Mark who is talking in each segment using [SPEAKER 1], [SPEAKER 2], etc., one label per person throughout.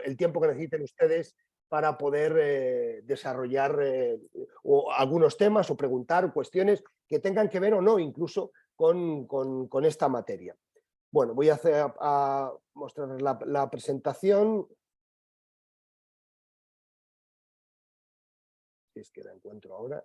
[SPEAKER 1] el tiempo que necesiten ustedes para poder desarrollar o algunos temas o preguntar cuestiones que tengan que ver o no incluso con esta materia. Bueno, voy a mostrar la presentación. Si es que la encuentro ahora.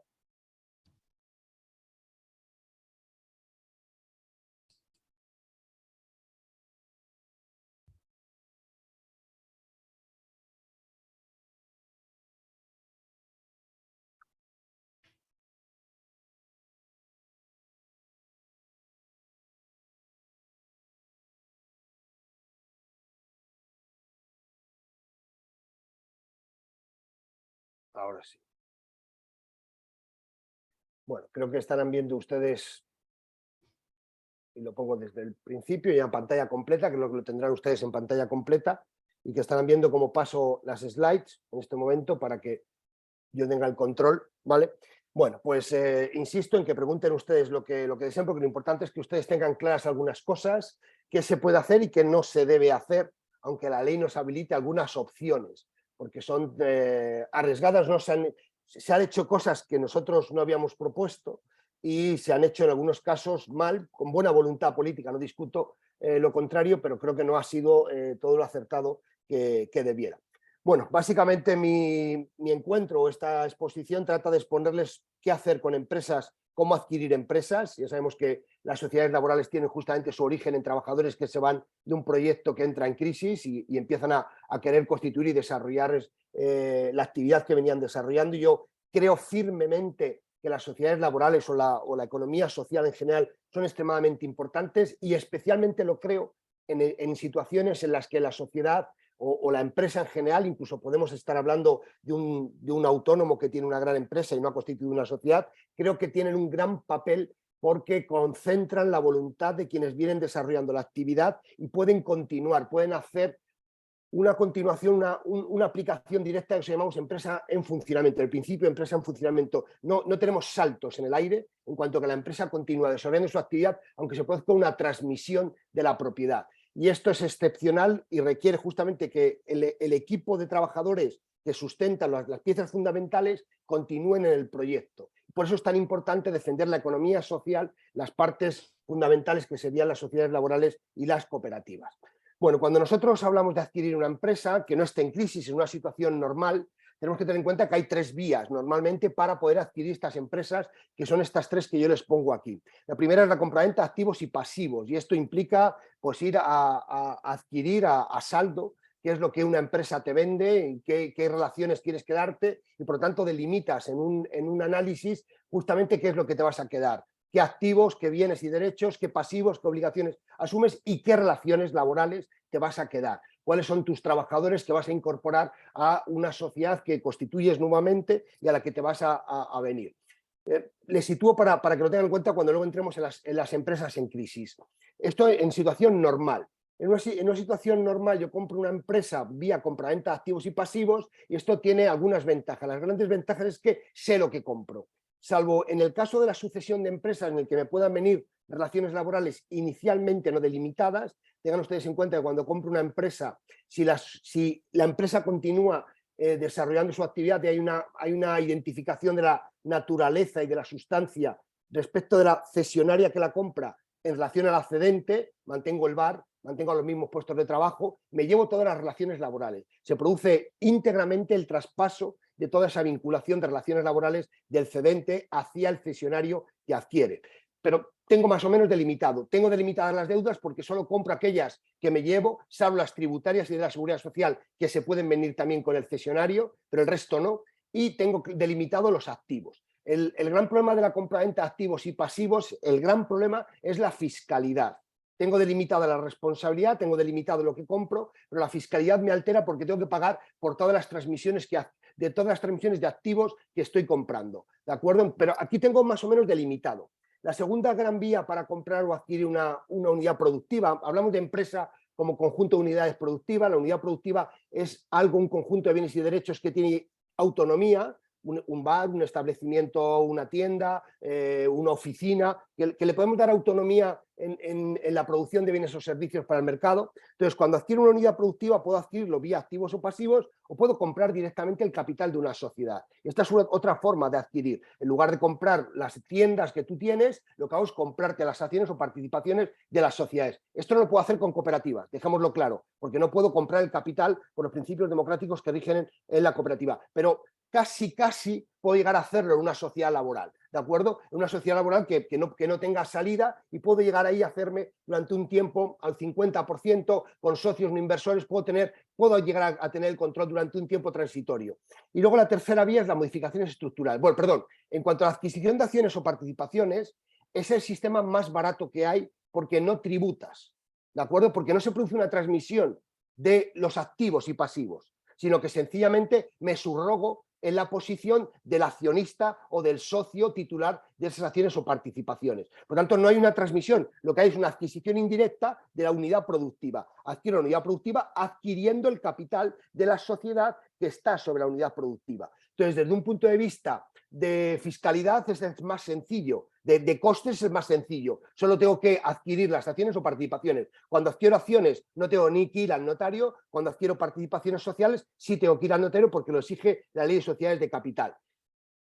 [SPEAKER 1] Ahora sí. Bueno, creo que estarán viendo ustedes, y lo pongo desde el principio, ya en pantalla completa, que es lo que lo tendrán ustedes en pantalla completa, y que estarán viendo cómo paso las slides en este momento para que yo tenga el control, ¿vale? Bueno, pues insisto en que pregunten ustedes lo que deseen, porque lo importante es que ustedes tengan claras algunas cosas, qué se puede hacer y qué no se debe hacer, aunque la ley nos habilite algunas opciones, porque son arriesgadas, no se han hecho cosas que nosotros no habíamos propuesto y se han hecho en algunos casos mal, con buena voluntad política, no discuto lo contrario, pero creo que no ha sido todo lo acertado que debiera. Bueno, básicamente mi encuentro o esta exposición trata de exponerles qué hacer con empresas, cómo adquirir empresas. Ya sabemos que las sociedades laborales tienen justamente su origen en trabajadores que se van de un proyecto que entra en crisis y empiezan a querer constituir y desarrollar la actividad que venían desarrollando. Yo creo firmemente que las sociedades laborales o la economía social en general son extremadamente importantes y especialmente lo creo en situaciones en las que la sociedad o la empresa en general, incluso podemos estar hablando de un autónomo que tiene una gran empresa y no ha constituido una sociedad, creo que tienen un gran papel porque concentran la voluntad de quienes vienen desarrollando la actividad y pueden continuar, pueden hacer una continuación, una aplicación directa que llamamos empresa en funcionamiento. El principio de empresa en funcionamiento. No tenemos saltos en el aire en cuanto a que la empresa continúa desarrollando su actividad, aunque se produzca una transmisión de la propiedad. Y esto es excepcional y requiere justamente que el equipo de trabajadores que sustentan las piezas fundamentales continúen en el proyecto. Por eso es tan importante defender la economía social, las partes fundamentales que serían las sociedades laborales y las cooperativas. Bueno, cuando nosotros hablamos de adquirir una empresa que no esté en crisis, en una situación normal, tenemos que tener en cuenta que hay tres vías normalmente para poder adquirir estas empresas, que son estas tres que yo les pongo aquí. La primera es la compraventa de activos y pasivos, y esto implica pues, ir a adquirir a saldo qué es lo que una empresa te vende, qué relaciones quieres quedarte, y por lo tanto delimitas en un análisis justamente qué es lo que te vas a quedar. Qué activos, qué bienes y derechos, qué pasivos, qué obligaciones asumes y qué relaciones laborales te vas a quedar. Cuáles son tus trabajadores que vas a incorporar a una sociedad que constituyes nuevamente y a la que te vas a venir. Les sitúo para que lo tengan en cuenta cuando luego entremos en las empresas en crisis. Esto en situación normal. En una situación normal yo compro una empresa vía compraventa de activos y pasivos y esto tiene algunas ventajas. Las grandes ventajas es que sé lo que compro. Salvo en el caso de la sucesión de empresas en el que me puedan venir relaciones laborales inicialmente no delimitadas, tengan ustedes en cuenta que cuando compro una empresa, si la empresa continúa desarrollando su actividad y hay una identificación de la naturaleza y de la sustancia respecto de la cesionaria que la compra en relación al accedente, mantengo el VAR, mantengo los mismos puestos de trabajo, me llevo todas las relaciones laborales. Se produce íntegramente el traspaso de toda esa vinculación de relaciones laborales del cedente hacia el cesionario que adquiere. Pero tengo más o menos delimitado. Tengo delimitadas las deudas porque solo compro aquellas que me llevo, salvo las tributarias y de la seguridad social que se pueden venir también con el cesionario, pero el resto no. Y tengo delimitado los activos. El gran problema de la compraventa de activos y pasivos, el gran problema es la fiscalidad. Tengo delimitada la responsabilidad, tengo delimitado lo que compro, pero la fiscalidad me altera porque tengo que pagar por todas las transmisiones de activos que estoy comprando, ¿de acuerdo? Pero aquí tengo más o menos delimitado. La segunda gran vía para comprar o adquirir una unidad productiva, hablamos de empresa como conjunto de unidades productivas, la unidad productiva es un conjunto de bienes y derechos que tiene autonomía, un bar, un establecimiento, una tienda, una oficina, que le podemos dar autonomía en la producción de bienes o servicios para el mercado. Entonces, cuando adquiero una unidad productiva, puedo adquirirlo vía activos o pasivos o puedo comprar directamente el capital de una sociedad. Esta es otra forma de adquirir. En lugar de comprar las tiendas que tú tienes, lo que hago es comprarte las acciones o participaciones de las sociedades. Esto no lo puedo hacer con cooperativas, dejémoslo claro, porque no puedo comprar el capital por los principios democráticos que rigen en la cooperativa. Pero casi puedo llegar a hacerlo en una sociedad laboral, ¿de acuerdo? En una sociedad laboral que no tenga salida y puedo llegar ahí a hacerme durante un tiempo al 50% con socios no inversores, puedo llegar a tener el control durante un tiempo transitorio. Y luego la tercera vía es las modificaciones estructurales. Bueno, perdón, en cuanto a la adquisición de acciones o participaciones, es el sistema más barato que hay porque no tributas, ¿de acuerdo? Porque no se produce una transmisión de los activos y pasivos, sino que sencillamente me subrogo en la posición del accionista o del socio titular de esas acciones o participaciones. Por lo tanto, no hay una transmisión, lo que hay es una adquisición indirecta de la unidad productiva. Adquiero la unidad productiva adquiriendo el capital de la sociedad que está sobre la unidad productiva. Entonces, desde un punto de vista de fiscalidad es más sencillo, de costes es más sencillo. Solo tengo que adquirir las acciones o participaciones. Cuando adquiero acciones no tengo ni que ir al notario, cuando adquiero participaciones sociales sí tengo que ir al notario porque lo exige la ley de sociedades de capital.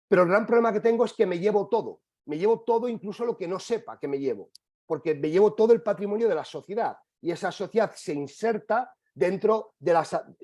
[SPEAKER 1] Pero el gran problema que tengo es que me llevo todo incluso lo que no sepa que me llevo, porque me llevo todo el patrimonio de la sociedad y esa sociedad se inserta dentro de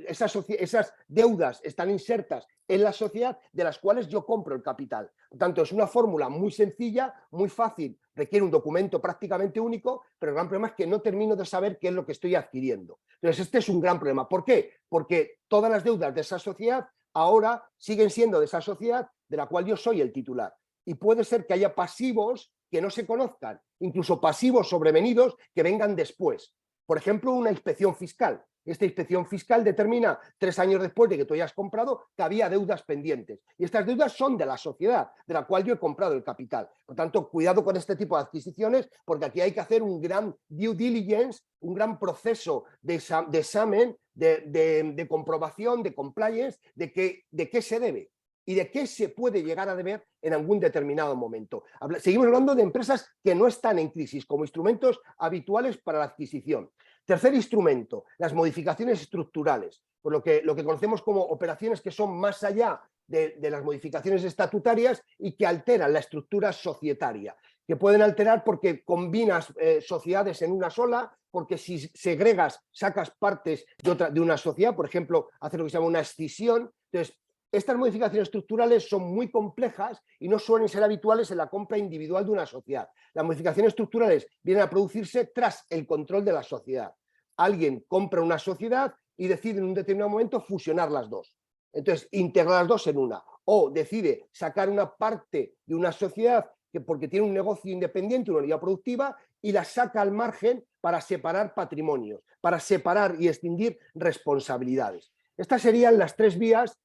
[SPEAKER 1] esas deudas están insertas en la sociedad de las cuales yo compro el capital. Por tanto, es una fórmula muy sencilla, muy fácil, requiere un documento prácticamente único, pero el gran problema es que no termino de saber qué es lo que estoy adquiriendo. Entonces, este es un gran problema. ¿Por qué? Porque todas las deudas de esa sociedad ahora siguen siendo de esa sociedad de la cual yo soy el titular. Y puede ser que haya pasivos que no se conozcan, incluso pasivos sobrevenidos que vengan después. Por ejemplo, una inspección fiscal. Esta inspección fiscal determina 3 años después de que tú hayas comprado que había deudas pendientes. Y estas deudas son de la sociedad, de la cual yo he comprado el capital. Por tanto, cuidado con este tipo de adquisiciones, porque aquí hay que hacer un gran due diligence, un gran proceso de examen, de comprobación, de compliance, de qué se debe y de qué se puede llegar a deber en algún determinado momento. Seguimos hablando de empresas que no están en crisis como instrumentos habituales para la adquisición. Tercer instrumento, las modificaciones estructurales, por lo que conocemos como operaciones que son más allá de las modificaciones estatutarias y que alteran la estructura societaria, que pueden alterar porque combinas sociedades en una sola, porque si segregas, sacas partes de una sociedad, por ejemplo, hacer lo que se llama una escisión. Entonces, estas modificaciones estructurales son muy complejas y no suelen ser habituales en la compra individual de una sociedad. Las modificaciones estructurales vienen a producirse tras el control de la sociedad. Alguien compra una sociedad y decide en un determinado momento fusionar las dos. Entonces, integrar las dos en una. O decide sacar una parte de una sociedad porque tiene un negocio independiente, una unidad productiva, y la saca al margen para separar patrimonios, para separar y extinguir responsabilidades. Estas serían las 3 vías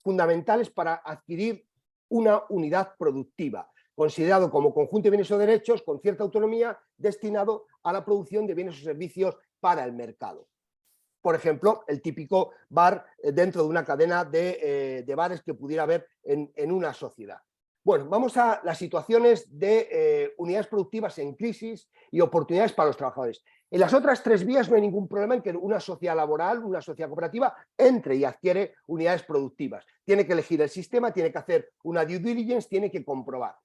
[SPEAKER 1] fundamentales para adquirir una unidad productiva, considerado como conjunto de bienes o derechos con cierta autonomía destinado a la producción de bienes o servicios para el mercado. Por ejemplo, el típico bar dentro de una cadena de bares que pudiera haber en una sociedad. Bueno, vamos a las situaciones de unidades productivas en crisis y oportunidades para los trabajadores. En las otras 3 vías no hay ningún problema en que una sociedad laboral, una sociedad cooperativa, entre y adquiere unidades productivas. Tiene que elegir el sistema, tiene que hacer una due diligence, tiene que comprobar.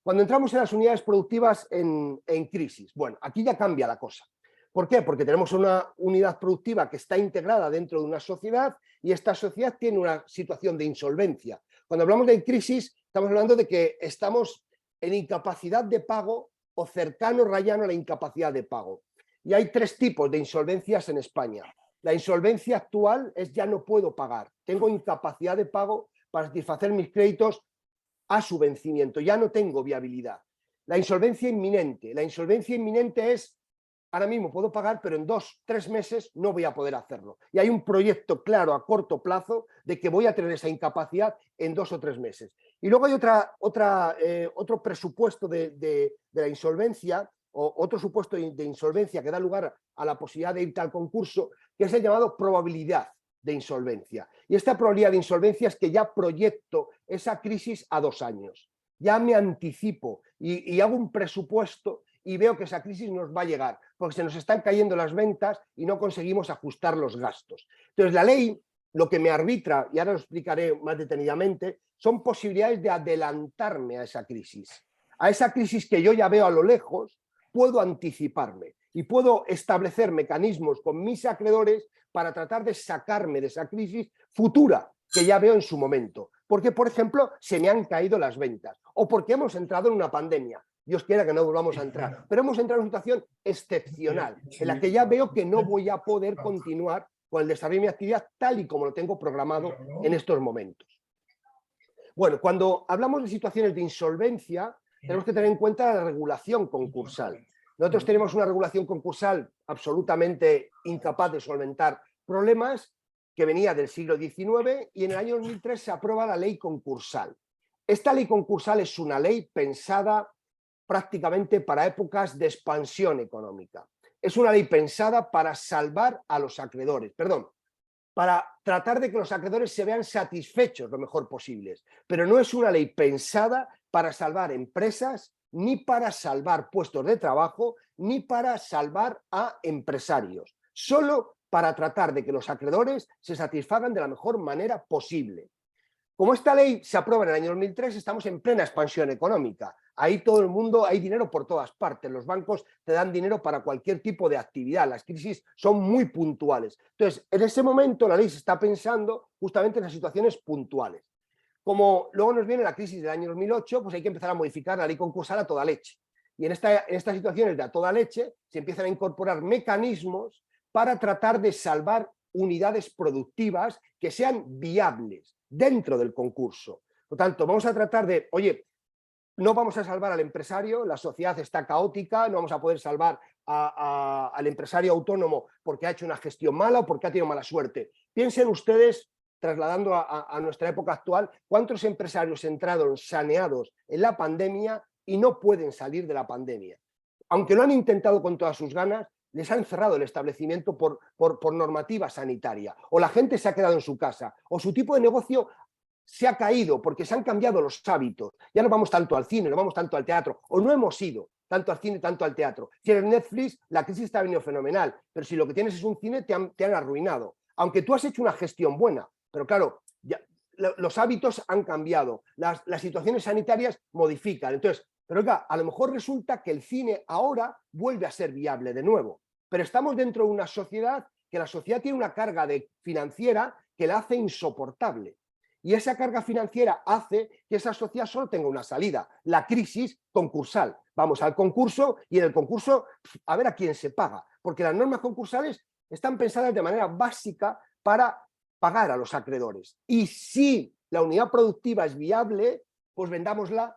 [SPEAKER 1] Cuando entramos en las unidades productivas en crisis, bueno, aquí ya cambia la cosa. ¿Por qué? Porque tenemos una unidad productiva que está integrada dentro de una sociedad y esta sociedad tiene una situación de insolvencia. Cuando hablamos de crisis, estamos hablando de que estamos en incapacidad de pago o cercano, rayano a la incapacidad de pago. Y hay 3 tipos de insolvencias en España. La insolvencia actual es ya no puedo pagar, tengo incapacidad de pago para satisfacer mis créditos a su vencimiento, ya no tengo viabilidad. La insolvencia inminente es ahora mismo puedo pagar, pero en 2 o 3 meses no voy a poder hacerlo. Y hay un proyecto claro a corto plazo de que voy a tener esa incapacidad en 2 o 3 meses. Y luego hay otro presupuesto de la insolvencia, o otro supuesto de insolvencia que da lugar a la posibilidad de irte al concurso, que es el llamado probabilidad de insolvencia. Y esta probabilidad de insolvencia es que ya proyecto esa crisis a 2 años. Ya me anticipo y hago un presupuesto y veo que esa crisis nos va a llegar, porque se nos están cayendo las ventas y no conseguimos ajustar los gastos. Entonces, la ley lo que me arbitra, y ahora lo explicaré más detenidamente, son posibilidades de adelantarme a esa crisis. A esa crisis que yo ya veo a lo lejos, puedo anticiparme y puedo establecer mecanismos con mis acreedores para tratar de sacarme de esa crisis futura que ya veo en su momento. Porque, por ejemplo, se me han caído las ventas o porque hemos entrado en una pandemia. Dios quiera que no volvamos a entrar, pero hemos entrado en una situación excepcional en la que ya veo que no voy a poder continuar con el desarrollo de mi actividad tal y como lo tengo programado en estos momentos. Bueno, cuando hablamos de situaciones de insolvencia, tenemos que tener en cuenta la regulación concursal. Nosotros tenemos una regulación concursal absolutamente incapaz de solventar problemas, que venía del siglo XIX, y en el año 2003 se aprueba la ley concursal. Esta ley concursal es una ley pensada prácticamente para épocas de expansión económica. Es una ley pensada para salvar a los acreedores, para tratar de que los acreedores se vean satisfechos lo mejor posibles, pero no es una ley pensada para salvar empresas, ni para salvar puestos de trabajo, ni para salvar a empresarios, solo para tratar de que los acreedores se satisfagan de la mejor manera posible. Como esta ley se aprueba en el año 2003, estamos en plena expansión económica. Ahí todo el mundo, hay dinero por todas partes. Los bancos te dan dinero para cualquier tipo de actividad. Las crisis son muy puntuales. Entonces, en ese momento la ley se está pensando justamente en las situaciones puntuales. Como luego nos viene la crisis del año 2008, pues hay que empezar a modificar la ley concursal a toda leche. Y en estas situaciones de a toda leche se empiezan a incorporar mecanismos para tratar de salvar unidades productivas que sean viables dentro del concurso. Por lo tanto, vamos a tratar de, oye, no vamos a salvar al empresario, la sociedad está caótica, no vamos a poder salvar al empresario autónomo porque ha hecho una gestión mala o porque ha tenido mala suerte. Piensen ustedes, trasladando a nuestra época actual, cuántos empresarios entraron saneados en la pandemia y no pueden salir de la pandemia. Aunque lo han intentado con todas sus ganas, les han cerrado el establecimiento por normativa sanitaria, o la gente se ha quedado en su casa, o su tipo de negocio se ha caído porque se han cambiado los hábitos. Ya no vamos tanto al cine, no vamos tanto al teatro, o no hemos ido tanto al cine, tanto al teatro. Si eres Netflix, la crisis te ha venido fenomenal, pero si lo que tienes es un cine, te han arruinado. Aunque tú has hecho una gestión buena, pero claro, ya, los hábitos han cambiado, las situaciones sanitarias modifican. Entonces, pero oiga, a lo mejor resulta que el cine ahora vuelve a ser viable de nuevo, pero estamos dentro de una sociedad que la sociedad tiene una carga financiera que la hace insoportable. Y esa carga financiera hace que esa sociedad solo tenga una salida, la crisis concursal. Vamos al concurso y en el concurso a ver a quién se paga, porque las normas concursales están pensadas de manera básica para pagar a los acreedores. Y si la unidad productiva es viable, pues vendámosla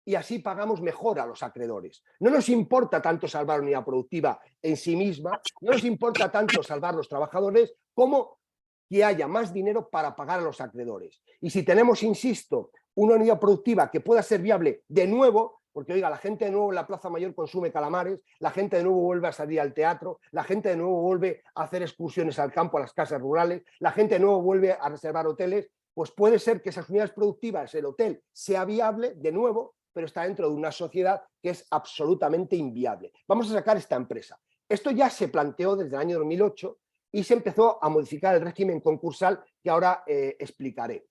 [SPEAKER 1] y así pagamos mejor a los acreedores. No nos importa tanto salvar la unidad productiva en sí misma, no nos importa tanto salvar a los trabajadores como que haya más dinero para pagar a los acreedores. Y si tenemos, insisto, una unidad productiva que pueda ser viable de nuevo, porque oiga, la gente de nuevo en la Plaza Mayor consume calamares, la gente de nuevo vuelve a salir al teatro, la gente de nuevo vuelve a hacer excursiones al campo, a las casas rurales, la gente de nuevo vuelve a reservar hoteles, pues puede ser que esas unidades productivas, el hotel, sea viable de nuevo, pero está dentro de una sociedad que es absolutamente inviable. Vamos a sacar esta empresa. Esto ya se planteó desde el año 2008 y se empezó a modificar el régimen concursal que ahora explicaré.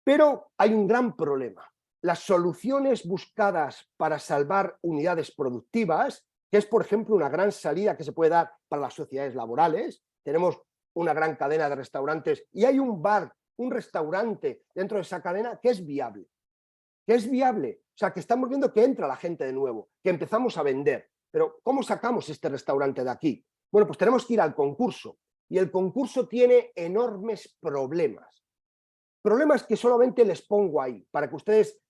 [SPEAKER 1] Pero hay un gran problema. Las soluciones buscadas para salvar unidades productivas, que es, por ejemplo, una gran salida que se puede dar para las sociedades laborales. Tenemos una gran cadena de restaurantes y hay un bar, un restaurante dentro de esa cadena que es viable. Que es viable. O sea, que estamos viendo que entra la gente de nuevo, que empezamos a vender. Pero ¿cómo sacamos este restaurante de aquí? Bueno, pues tenemos que ir al concurso. Y el concurso tiene enormes problemas. Problemas que solamente les pongo ahí, para que ustedes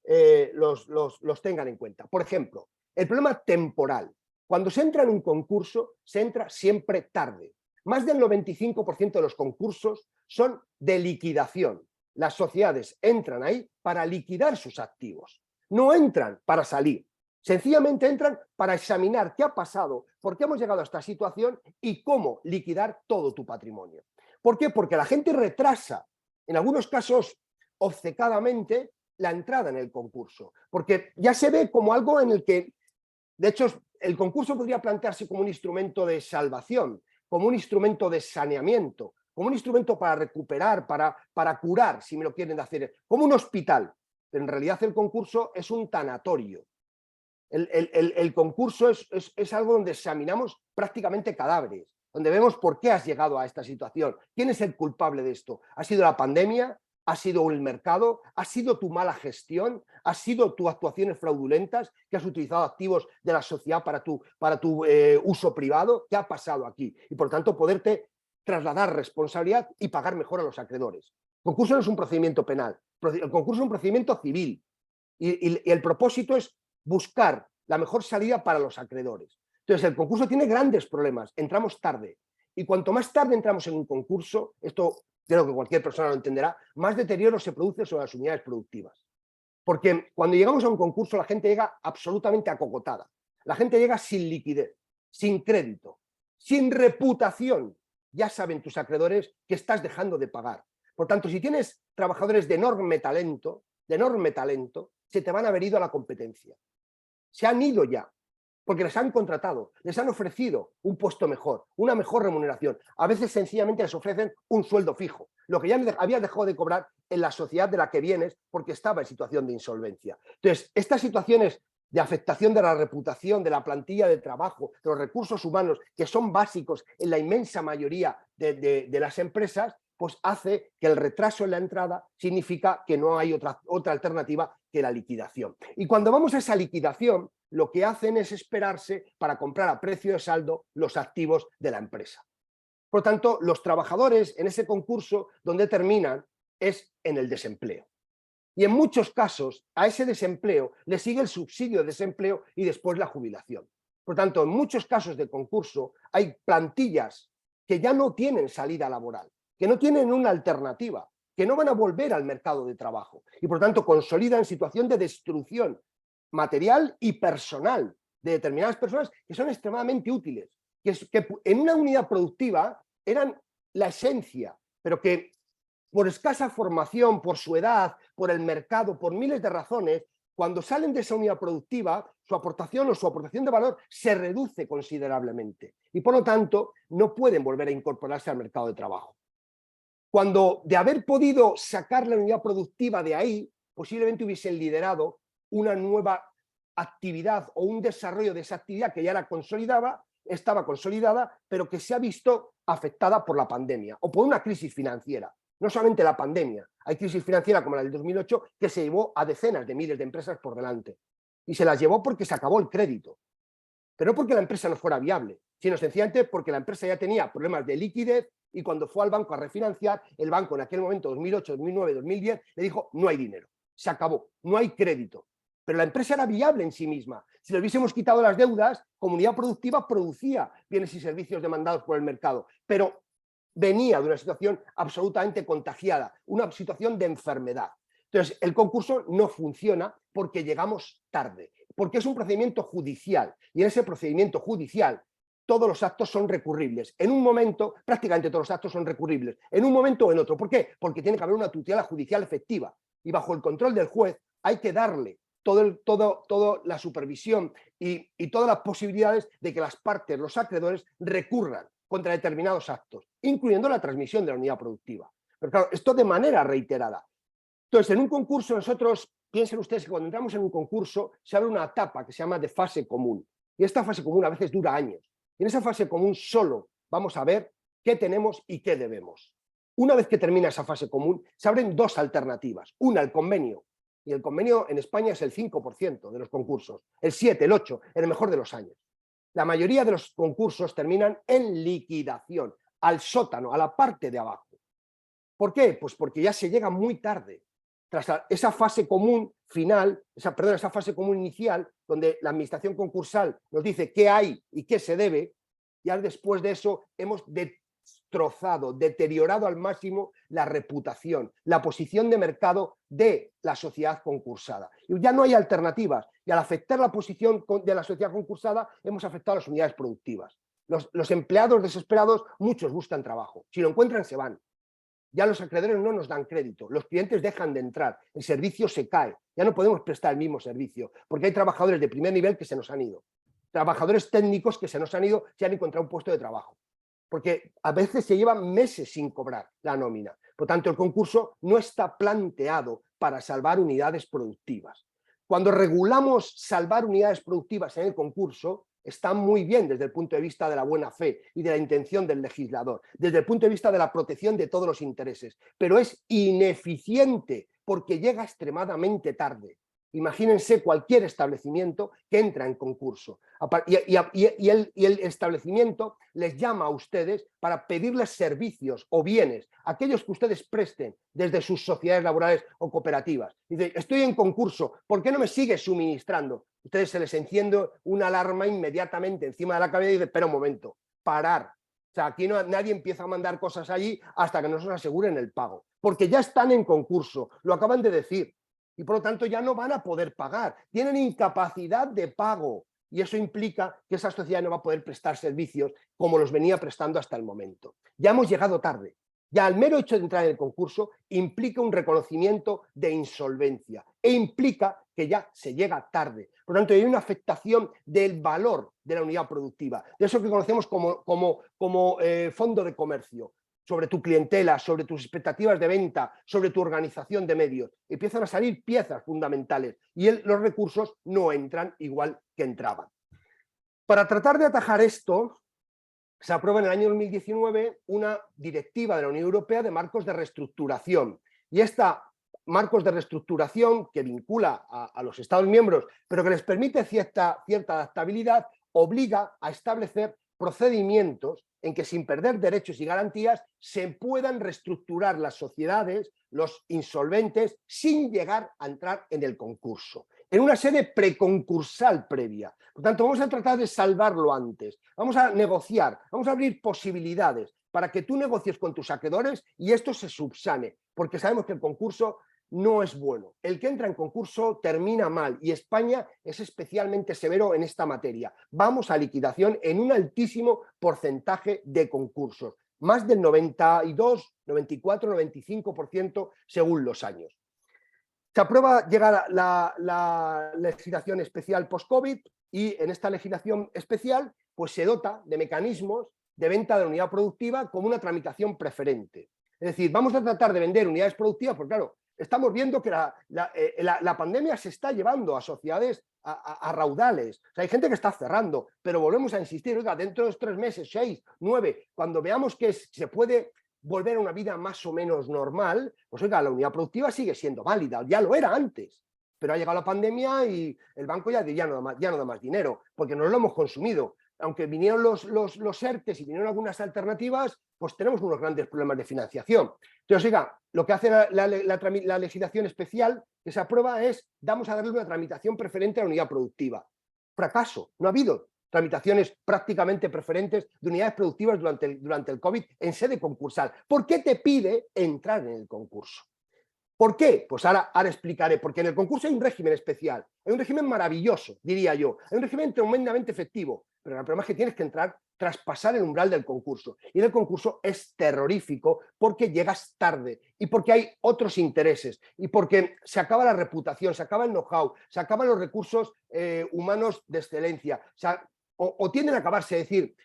[SPEAKER 1] los tengan en cuenta. Por ejemplo, el problema temporal. Cuando se entra en un concurso, se entra siempre tarde. Más del 95% de los concursos son de liquidación. Las sociedades entran ahí para liquidar sus activos. No entran para salir. Sencillamente entran para examinar qué ha pasado, por qué hemos llegado a esta situación y cómo liquidar todo tu patrimonio. ¿Por qué? Porque la gente retrasa, en algunos casos obcecadamente, la entrada en el concurso, porque ya se ve como algo en el que, de hecho, el concurso podría plantearse como un instrumento de salvación, como un instrumento de saneamiento, como un instrumento para recuperar, para curar, si me lo quieren hacer, como un hospital. Pero en realidad el concurso es un tanatorio. El concurso es algo donde examinamos prácticamente cadáveres, donde vemos por qué has llegado a esta situación, quién es el culpable de esto. ¿Ha sido la pandemia? ¿Ha sido el mercado? ¿Ha sido tu mala gestión? ¿Ha sido tus actuaciones fraudulentas? ¿Que has utilizado activos de la sociedad para tu uso privado? ¿Qué ha pasado aquí? Y por tanto poderte trasladar responsabilidad y pagar mejor a los acreedores. El concurso no es un procedimiento penal, el concurso es un procedimiento civil y el propósito es buscar la mejor salida para los acreedores. Entonces, el concurso tiene grandes problemas, entramos tarde. Y cuanto más tarde entramos en un concurso, esto creo que cualquier persona lo entenderá, más deterioro se produce sobre las unidades productivas. Porque cuando llegamos a un concurso la gente llega absolutamente acogotada. La gente llega sin liquidez, sin crédito, sin reputación. Ya saben tus acreedores que estás dejando de pagar. Por tanto, si tienes trabajadores de enorme talento, se te van a haber ido a la competencia. Se han ido ya, porque les han contratado, les han ofrecido un puesto mejor, una mejor remuneración. A veces sencillamente les ofrecen un sueldo fijo, lo que ya habías dejado de cobrar en la sociedad de la que vienes porque estaba en situación de insolvencia. Entonces, estas situaciones de afectación de la reputación, de la plantilla de trabajo, de los recursos humanos, que son básicos en la inmensa mayoría de las empresas, pues hace que el retraso en la entrada significa que no hay otra alternativa que la liquidación. Y cuando vamos a esa liquidación, lo que hacen es esperarse para comprar a precio de saldo los activos de la empresa. Por lo tanto, los trabajadores en ese concurso donde terminan es en el desempleo. Y en muchos casos a ese desempleo le sigue el subsidio de desempleo y después la jubilación. Por lo tanto, en muchos casos de concurso hay plantillas que ya no tienen salida laboral, que no tienen una alternativa, que no van a volver al mercado de trabajo y por tanto consolidan situación de destrucción material y personal de determinadas personas que son extremadamente útiles, que en una unidad productiva eran la esencia, pero que por escasa formación, por su edad, por el mercado, por miles de razones, cuando salen de esa unidad productiva, su aportación o su aportación de valor se reduce considerablemente y por lo tanto no pueden volver a incorporarse al mercado de trabajo. Cuando de haber podido sacar la unidad productiva de ahí, posiblemente hubiesen liderado una nueva actividad o un desarrollo de esa actividad que ya estaba consolidada, pero que se ha visto afectada por la pandemia o por una crisis financiera. No solamente la pandemia, hay crisis financiera como la del 2008 que se llevó a decenas de miles de empresas por delante. Y se las llevó porque se acabó el crédito. Pero no porque la empresa no fuera viable, sino sencillamente porque la empresa ya tenía problemas de liquidez y cuando fue al banco a refinanciar, el banco en aquel momento, 2008, 2009, 2010, le dijo no hay dinero, se acabó, no hay crédito. Pero la empresa era viable en sí misma. Si le hubiésemos quitado las deudas, comunidad productiva producía bienes y servicios demandados por el mercado, pero venía de una situación absolutamente contagiada, una situación de enfermedad. Entonces, el concurso no funciona porque llegamos tarde, porque es un procedimiento judicial y en ese procedimiento judicial todos los actos son recurribles. En un momento, prácticamente todos los actos son recurribles, en un momento o en otro. ¿Por qué? Porque tiene que haber una tutela judicial efectiva y bajo el control del juez hay que darle toda la supervisión y todas las posibilidades de que las partes, los acreedores, recurran contra determinados actos, incluyendo la transmisión de la unidad productiva. Pero claro, esto de manera reiterada. Entonces, en un concurso nosotros, piensen ustedes que cuando entramos en un concurso se abre una etapa que se llama de fase común. Y esta fase común a veces dura años. Y en esa fase común solo vamos a ver qué tenemos y qué debemos. Una vez que termina esa fase común, se abren dos alternativas. Una, el convenio. Y el convenio en España es el 5% de los concursos, el 7, el 8, en el mejor de los años. La mayoría de los concursos terminan en liquidación, al sótano, a la parte de abajo. ¿Por qué? Pues porque ya se llega muy tarde. Tras esa fase común final, esa fase común inicial, donde la administración concursal nos dice qué hay y qué se debe, ya después de eso hemos destrozado, deteriorado al máximo la reputación, la posición de mercado de la sociedad concursada. Y ya no hay alternativas. Y al afectar la posición de la sociedad concursada, hemos afectado a las unidades productivas. Los empleados desesperados, muchos buscan trabajo. Si lo encuentran, se van. ya los acreedores no nos dan crédito, los clientes dejan de entrar, el servicio se cae, ya no podemos prestar el mismo servicio, porque hay trabajadores de primer nivel que se nos han ido, trabajadores técnicos que se nos han ido, se han encontrado un puesto de trabajo, porque a veces se llevan meses sin cobrar la nómina. Por tanto, el concurso no está planteado para salvar unidades productivas. Cuando regulamos salvar unidades productivas en el concurso, está muy bien desde el punto de vista de la buena fe y de la intención del legislador, desde el punto de vista de la protección de todos los intereses, pero es ineficiente porque llega extremadamente tarde. Imagínense cualquier establecimiento que entra en concurso y el establecimiento les llama a ustedes para pedirles servicios o bienes, aquellos que ustedes presten desde sus sociedades laborales o cooperativas. Dice, estoy en concurso, ¿por qué no me sigues suministrando? Ustedes se les enciende una alarma inmediatamente encima de la cabeza y dicen, espera un momento, parar. O sea, aquí nadie empieza a mandar cosas allí hasta que nos aseguren el pago, porque ya están en concurso, lo acaban de decir. Y por lo tanto ya no van a poder pagar, tienen incapacidad de pago y eso implica que esa sociedad no va a poder prestar servicios como los venía prestando hasta el momento. Ya hemos llegado tarde, ya el mero hecho de entrar en el concurso implica un reconocimiento de insolvencia e implica que ya se llega tarde. Por lo tanto, hay una afectación del valor de la unidad productiva, de eso que conocemos como fondo de comercio, sobre tu clientela, sobre tus expectativas de venta, sobre tu organización de medios. Empiezan a salir piezas fundamentales y los recursos no entran igual que entraban. Para tratar de atajar esto, se aprueba en el año 2019 una directiva de la Unión Europea de marcos de reestructuración. Y esta marcos de reestructuración que vincula a los Estados miembros, pero que les permite cierta adaptabilidad, obliga a establecer procedimientos en que sin perder derechos y garantías se puedan reestructurar las sociedades, los insolventes, sin llegar a entrar en el concurso, en una sede preconcursal previa. Por tanto, vamos a tratar de salvarlo antes, vamos a negociar, vamos a abrir posibilidades para que tú negocies con tus acreedores y esto se subsane, porque sabemos que el concurso no es bueno. El que entra en concurso termina mal y España es especialmente severo en esta materia. Vamos a liquidación en un altísimo porcentaje de concursos, más del 92, 94, 95% según los años. Se aprueba llegar la legislación especial post-COVID y en esta legislación especial pues se dota de mecanismos de venta de la unidad productiva como una tramitación preferente. Es decir, vamos a tratar de vender unidades productivas porque claro, estamos viendo que la pandemia se está llevando a sociedades a raudales. O sea, hay gente que está cerrando, pero volvemos a insistir, oiga, dentro de los 3 meses, 6, 9, cuando veamos que se puede volver a una vida más o menos normal, pues oiga, la unidad productiva sigue siendo válida, ya lo era antes, pero ha llegado la pandemia y el banco ya no da más dinero, porque no lo hemos consumido. Aunque vinieron los ERTEs y vinieron algunas alternativas, pues tenemos unos grandes problemas de financiación. Entonces, oiga, lo que hace la legislación especial que se aprueba es, vamos a darle una tramitación preferente a la unidad productiva. Fracaso, no ha habido tramitaciones prácticamente preferentes de unidades productivas durante el COVID en sede concursal. ¿Por qué te pide entrar en el concurso? ¿Por qué? Pues ahora explicaré, porque en el concurso hay un régimen especial, hay un régimen maravilloso, diría yo, hay un régimen tremendamente efectivo, pero el problema es que tienes que entrar, traspasar el umbral del concurso, y el concurso es terrorífico porque llegas tarde, y porque hay otros intereses, y porque se acaba la reputación, se acaba el know-how, se acaban los recursos humanos de excelencia, o tienden a acabarse, es decir,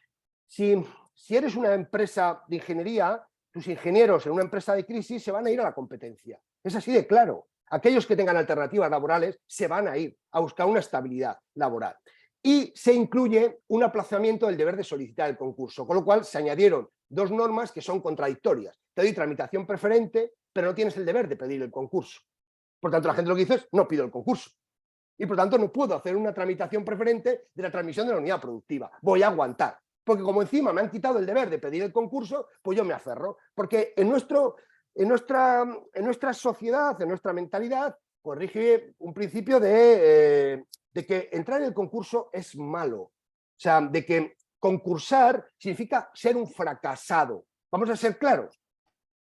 [SPEAKER 1] si eres una empresa de ingeniería, tus ingenieros en una empresa de crisis se van a ir a la competencia. Es así de claro. Aquellos que tengan alternativas laborales se van a ir a buscar una estabilidad laboral. Y se incluye un aplazamiento del deber de solicitar el concurso, con lo cual se añadieron 2 normas que son contradictorias. Te doy tramitación preferente, pero no tienes el deber de pedir el concurso. Por tanto, la gente lo que dice es, no pido el concurso. Y por tanto, no puedo hacer una tramitación preferente de la transmisión de la unidad productiva. Voy a aguantar. Porque como encima me han quitado el deber de pedir el concurso, pues yo me aferro. Porque en nuestra sociedad, en nuestra mentalidad, pues rige un principio de que entrar en el concurso es malo. O sea, de que concursar significa ser un fracasado. Vamos a ser claros.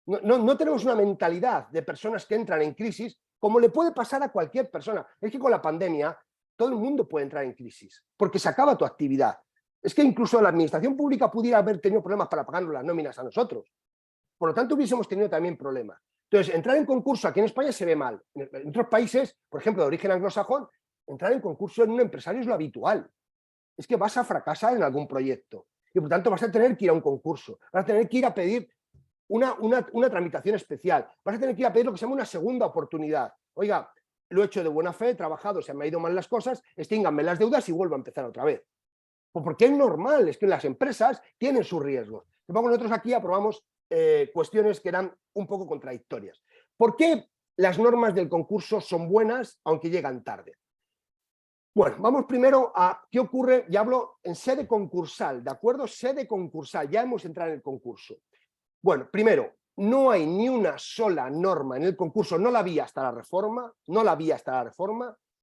[SPEAKER 1] No tenemos una mentalidad de personas que entran en crisis como le puede pasar a cualquier persona. Es que con la pandemia todo el mundo puede entrar en crisis porque se acaba tu actividad. Es que incluso la administración pública pudiera haber tenido problemas para pagarnos las nóminas a nosotros. Por lo tanto, hubiésemos tenido también problemas. Entonces, entrar en concurso aquí en España se ve mal. En otros países, por ejemplo, de origen anglosajón, entrar en concurso en un empresario es lo habitual. Es que vas a fracasar en algún proyecto y por tanto vas a tener que ir a un concurso, vas a tener que ir a pedir una tramitación especial, vas a tener que ir a pedir lo que se llama una segunda oportunidad. Oiga, lo he hecho de buena fe, he trabajado, se me ha ido mal las cosas, extínganme las deudas y vuelvo a empezar otra vez. Pues porque es normal, es que las empresas tienen sus riesgos. Nosotros aquí aprobamos cuestiones que eran un poco contradictorias. ¿Por qué las normas del concurso son buenas aunque llegan tarde? Bueno, vamos primero a qué ocurre, ya hablo en sede concursal, ¿de acuerdo? Sede concursal, ya hemos entrado en el concurso. Bueno, primero, no hay ni una sola norma en el concurso, no la había hasta la reforma,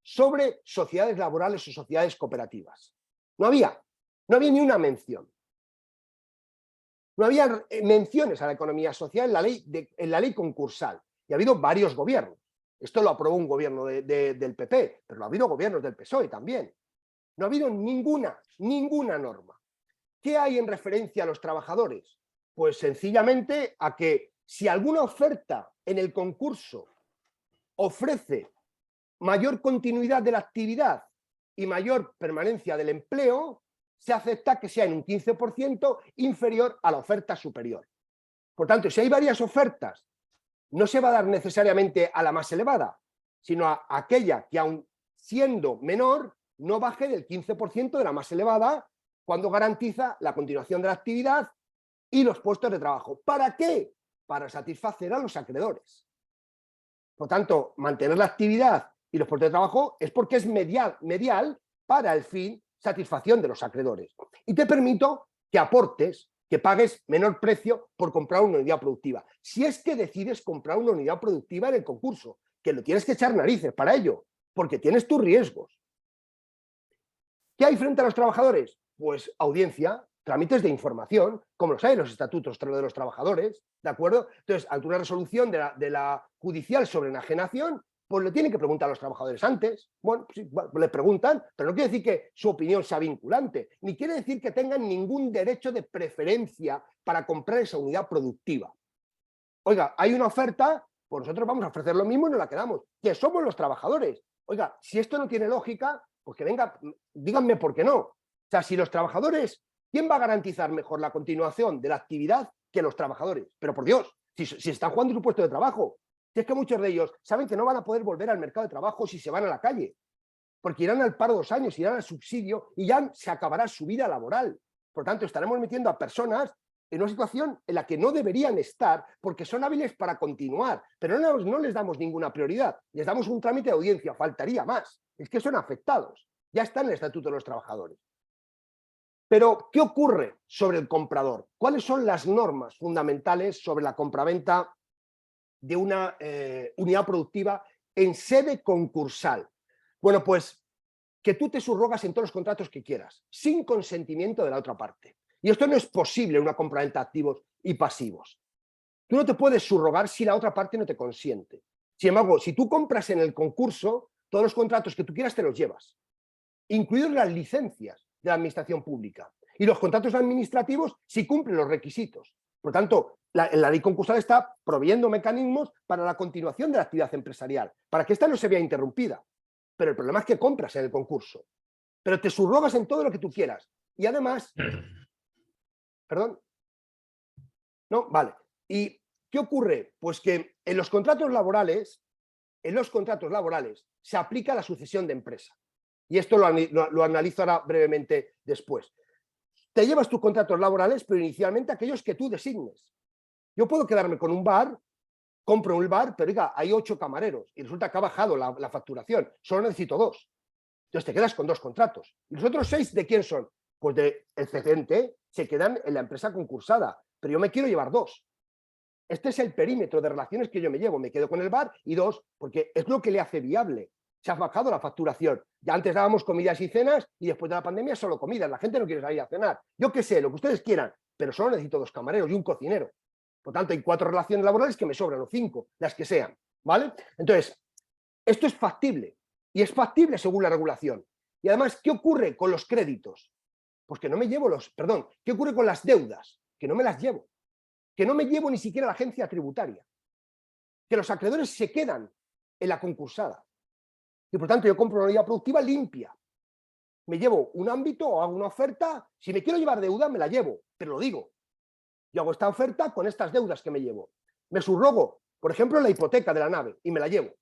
[SPEAKER 1] sobre sociedades laborales o sociedades cooperativas. No había ni una mención. No había menciones a la economía social en la ley concursal. Y ha habido varios gobiernos. Esto lo aprobó un gobierno del PP, pero lo ha habido gobiernos del PSOE también. No ha habido ninguna norma. ¿Qué hay en referencia a los trabajadores? Pues sencillamente a que si alguna oferta en el concurso ofrece mayor continuidad de la actividad y mayor permanencia del empleo, se acepta que sea en un 15% inferior a la oferta superior. Por tanto, si hay varias ofertas, no se va a dar necesariamente a la más elevada, sino a aquella que, aun siendo menor, no baje del 15% de la más elevada cuando garantiza la continuación de la actividad y los puestos de trabajo. ¿Para qué? Para satisfacer a los acreedores. Por tanto, mantener la actividad y los puestos de trabajo es porque es medial para el fin satisfacción de los acreedores. Y te permito que aportes, que pagues menor precio por comprar una unidad productiva. Si es que decides comprar una unidad productiva en el concurso, que lo tienes que echar narices para ello, porque tienes tus riesgos. ¿Qué hay frente a los trabajadores? Pues audiencia, trámites de información, como los hay en los estatutos de los trabajadores, ¿de acuerdo? Entonces, ante una resolución de la judicial sobre enajenación, pues le tienen que preguntar a los trabajadores antes. Bueno, sí, le preguntan, pero no quiere decir que su opinión sea vinculante, ni quiere decir que tengan ningún derecho de preferencia para comprar esa unidad productiva. Oiga, hay una oferta, pues nosotros vamos a ofrecer lo mismo y nos la quedamos, que somos los trabajadores. Oiga, si esto no tiene lógica, pues que venga, díganme por qué no. O sea, si los trabajadores, ¿quién va a garantizar mejor la continuación de la actividad que los trabajadores? Pero por Dios, si están jugando su puesto de trabajo, si es que muchos de ellos saben que no van a poder volver al mercado de trabajo si se van a la calle, porque irán al paro 2 años, irán al subsidio y ya se acabará su vida laboral. Por tanto, estaremos metiendo a personas en una situación en la que no deberían estar porque son hábiles para continuar, pero no les damos ninguna prioridad, les damos un trámite de audiencia, faltaría más, es que son afectados, ya está en el Estatuto de los Trabajadores. Pero, ¿qué ocurre sobre el comprador? ¿Cuáles son las normas fundamentales sobre la compraventa de una unidad productiva en sede concursal? Bueno, pues que tú te subrogas en todos los contratos que quieras, sin consentimiento de la otra parte. Y esto no es posible en una compraventa de activos y pasivos. Tú no te puedes subrogar si la otra parte no te consiente. Sin embargo, si tú compras en el concurso, todos los contratos que tú quieras te los llevas, incluidas las licencias de la administración pública. Y los contratos administrativos si cumplen los requisitos. Por tanto, la ley concursal está proveyendo mecanismos para la continuación de la actividad empresarial, para que esta no se vea interrumpida. Pero el problema es que compras en el concurso. Pero te subrogas en todo lo que tú quieras. Y además... ¿Perdón? No, vale. ¿Y qué ocurre? Pues que en los contratos laborales se aplica la sucesión de empresa. Y esto lo analizo ahora brevemente después. Te llevas tus contratos laborales, pero inicialmente aquellos que tú designes. Yo puedo quedarme con un bar, compro un bar, pero oiga, hay 8 camareros y resulta que ha bajado la facturación, solo necesito 2. Entonces te quedas con 2 contratos. ¿Y los otros 6 de quién son? Pues del cedente, se quedan en la empresa concursada, pero yo me quiero llevar 2. Este es el perímetro de relaciones que yo me llevo. Me quedo con el bar y 2, porque es lo que le hace viable. Se ha bajado la facturación. Ya antes dábamos comidas y cenas y después de la pandemia solo comidas. La gente no quiere salir a cenar. Yo qué sé, lo que ustedes quieran, pero solo necesito 2 camareros y un cocinero. Por tanto, hay 4 relaciones laborales que me sobran, o 5, las que sean. ¿Vale? Entonces, esto es factible. Y es factible según la regulación. Y además, ¿qué ocurre con los créditos? Pues que no me llevo ¿qué ocurre con las deudas? Que no me las llevo. que no me llevo ni siquiera a la agencia tributaria, que los acreedores se quedan en la concursada. Y por tanto yo compro una unidad productiva limpia. Me llevo un ámbito o hago una oferta. Si me quiero llevar deuda, me la llevo, pero lo digo. Yo hago esta oferta con estas deudas que me llevo. Me subrogo, por ejemplo, la hipoteca de la nave y me la llevo.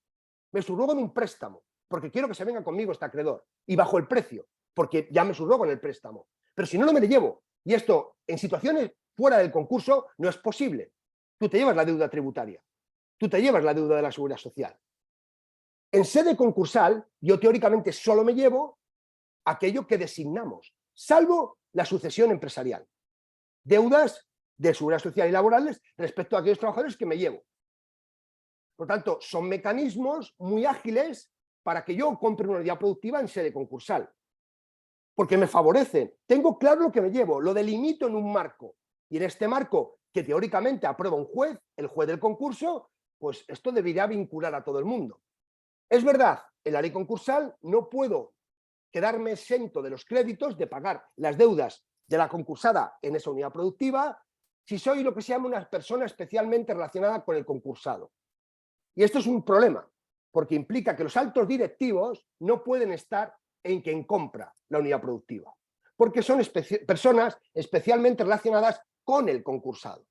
[SPEAKER 1] Me subrogo en un préstamo, porque quiero que se venga conmigo este acreedor. Y bajo el precio, porque ya me subrogo en el préstamo. Pero si no, no me lo llevo. Y esto, en situaciones fuera del concurso, no es posible. Tú te llevas la deuda tributaria. Tú te llevas la deuda de la seguridad social. En sede concursal, yo teóricamente solo me llevo aquello que designamos, salvo la sucesión empresarial. Deudas de seguridad social y laborales respecto a aquellos trabajadores que me llevo. Por tanto, son mecanismos muy ágiles para que yo compre una unidad productiva en sede concursal. Porque me favorecen. Tengo claro lo que me llevo, lo delimito en un marco. Y en este marco, que teóricamente aprueba un juez, el juez del concurso, pues esto debería vincular a todo el mundo. Es verdad, en la ley concursal no puedo quedarme exento de los créditos, de pagar las deudas de la concursada en esa unidad productiva, si soy lo que se llama una persona especialmente relacionada con el concursado. Y esto es un problema, porque implica que los altos directivos no pueden estar en quien compra la unidad productiva, porque son personas especialmente relacionadas con el concursado.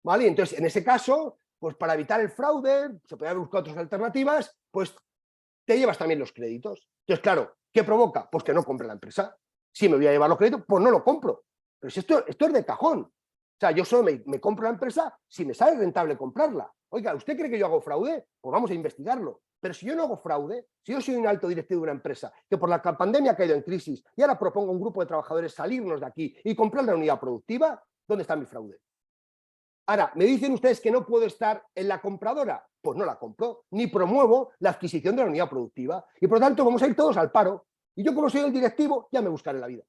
[SPEAKER 1] ¿Vale? Entonces, en ese caso, pues para evitar el fraude, se puede buscar otras alternativas, pues te llevas también los créditos. Entonces, claro, ¿qué provoca? Pues que no compre la empresa. Si me voy a llevar los créditos, pues no lo compro. Pero si esto es de cajón. O sea, yo solo me compro la empresa si me sale rentable comprarla. Oiga, ¿usted cree que yo hago fraude? Pues vamos a investigarlo. Pero si yo no hago fraude, si yo soy un alto directivo de una empresa que por la pandemia ha caído en crisis y ahora propongo a un grupo de trabajadores salirnos de aquí y comprar la unidad productiva, ¿dónde está mi fraude? Ahora, ¿me dicen ustedes que no puedo estar en la compradora? Pues no la compro, ni promuevo la adquisición de la unidad productiva. Y por lo tanto vamos a ir todos al paro. Y yo, como soy el directivo, ya me buscaré la vida.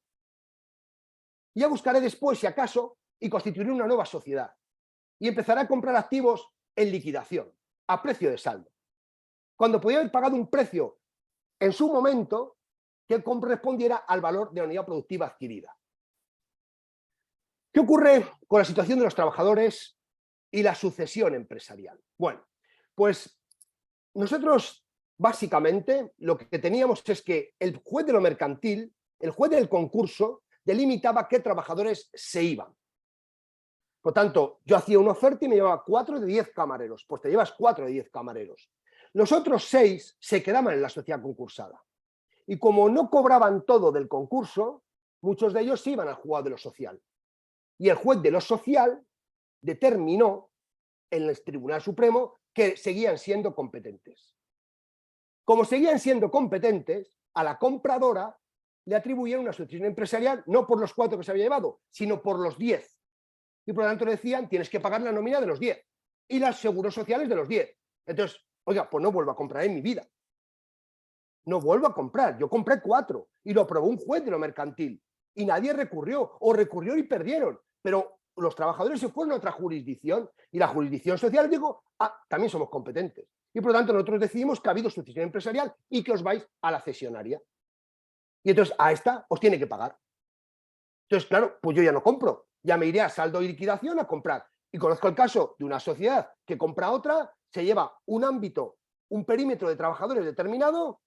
[SPEAKER 1] Y ya buscaré después, si acaso, y constituiré una nueva sociedad. Y empezaré a comprar activos en liquidación, a precio de saldo. Cuando podía haber pagado un precio en su momento que correspondiera al valor de la unidad productiva adquirida. ¿Qué ocurre con la situación de los trabajadores y la sucesión empresarial? Bueno, pues nosotros básicamente lo que teníamos es que el juez de lo mercantil, el juez del concurso, delimitaba qué trabajadores se iban. Por lo tanto, yo hacía una oferta y me llevaba 4 de 10 camareros. Pues te llevas 4 de 10 camareros. Los otros 6 se quedaban en la sociedad concursada. Y como no cobraban todo del concurso, muchos de ellos se iban al juzgado de lo social. Y el juez de lo social determinó en el Tribunal Supremo que seguían siendo competentes. Como seguían siendo competentes, a la compradora le atribuyeron una sucesión empresarial no por los 4 que se había llevado, sino por los 10. Y por lo tanto le decían, tienes que pagar la nómina de los 10 y los seguros sociales de los 10. Entonces, oiga, pues no vuelvo a comprar en mi vida. No vuelvo a comprar. Yo compré 4 y lo aprobó un juez de lo mercantil. Y nadie recurrió, o recurrió y perdieron. Pero los trabajadores se fueron a otra jurisdicción y la jurisdicción social dijo, también somos competentes. Y por lo tanto nosotros decidimos que ha habido sucesión empresarial y que os vais a la cesionaria. Y entonces a esta os tiene que pagar. Entonces, claro, pues yo ya no compro. Ya me iré a saldo y liquidación a comprar. Y conozco el caso de una sociedad que compra otra, se lleva un ámbito, un perímetro de trabajadores determinado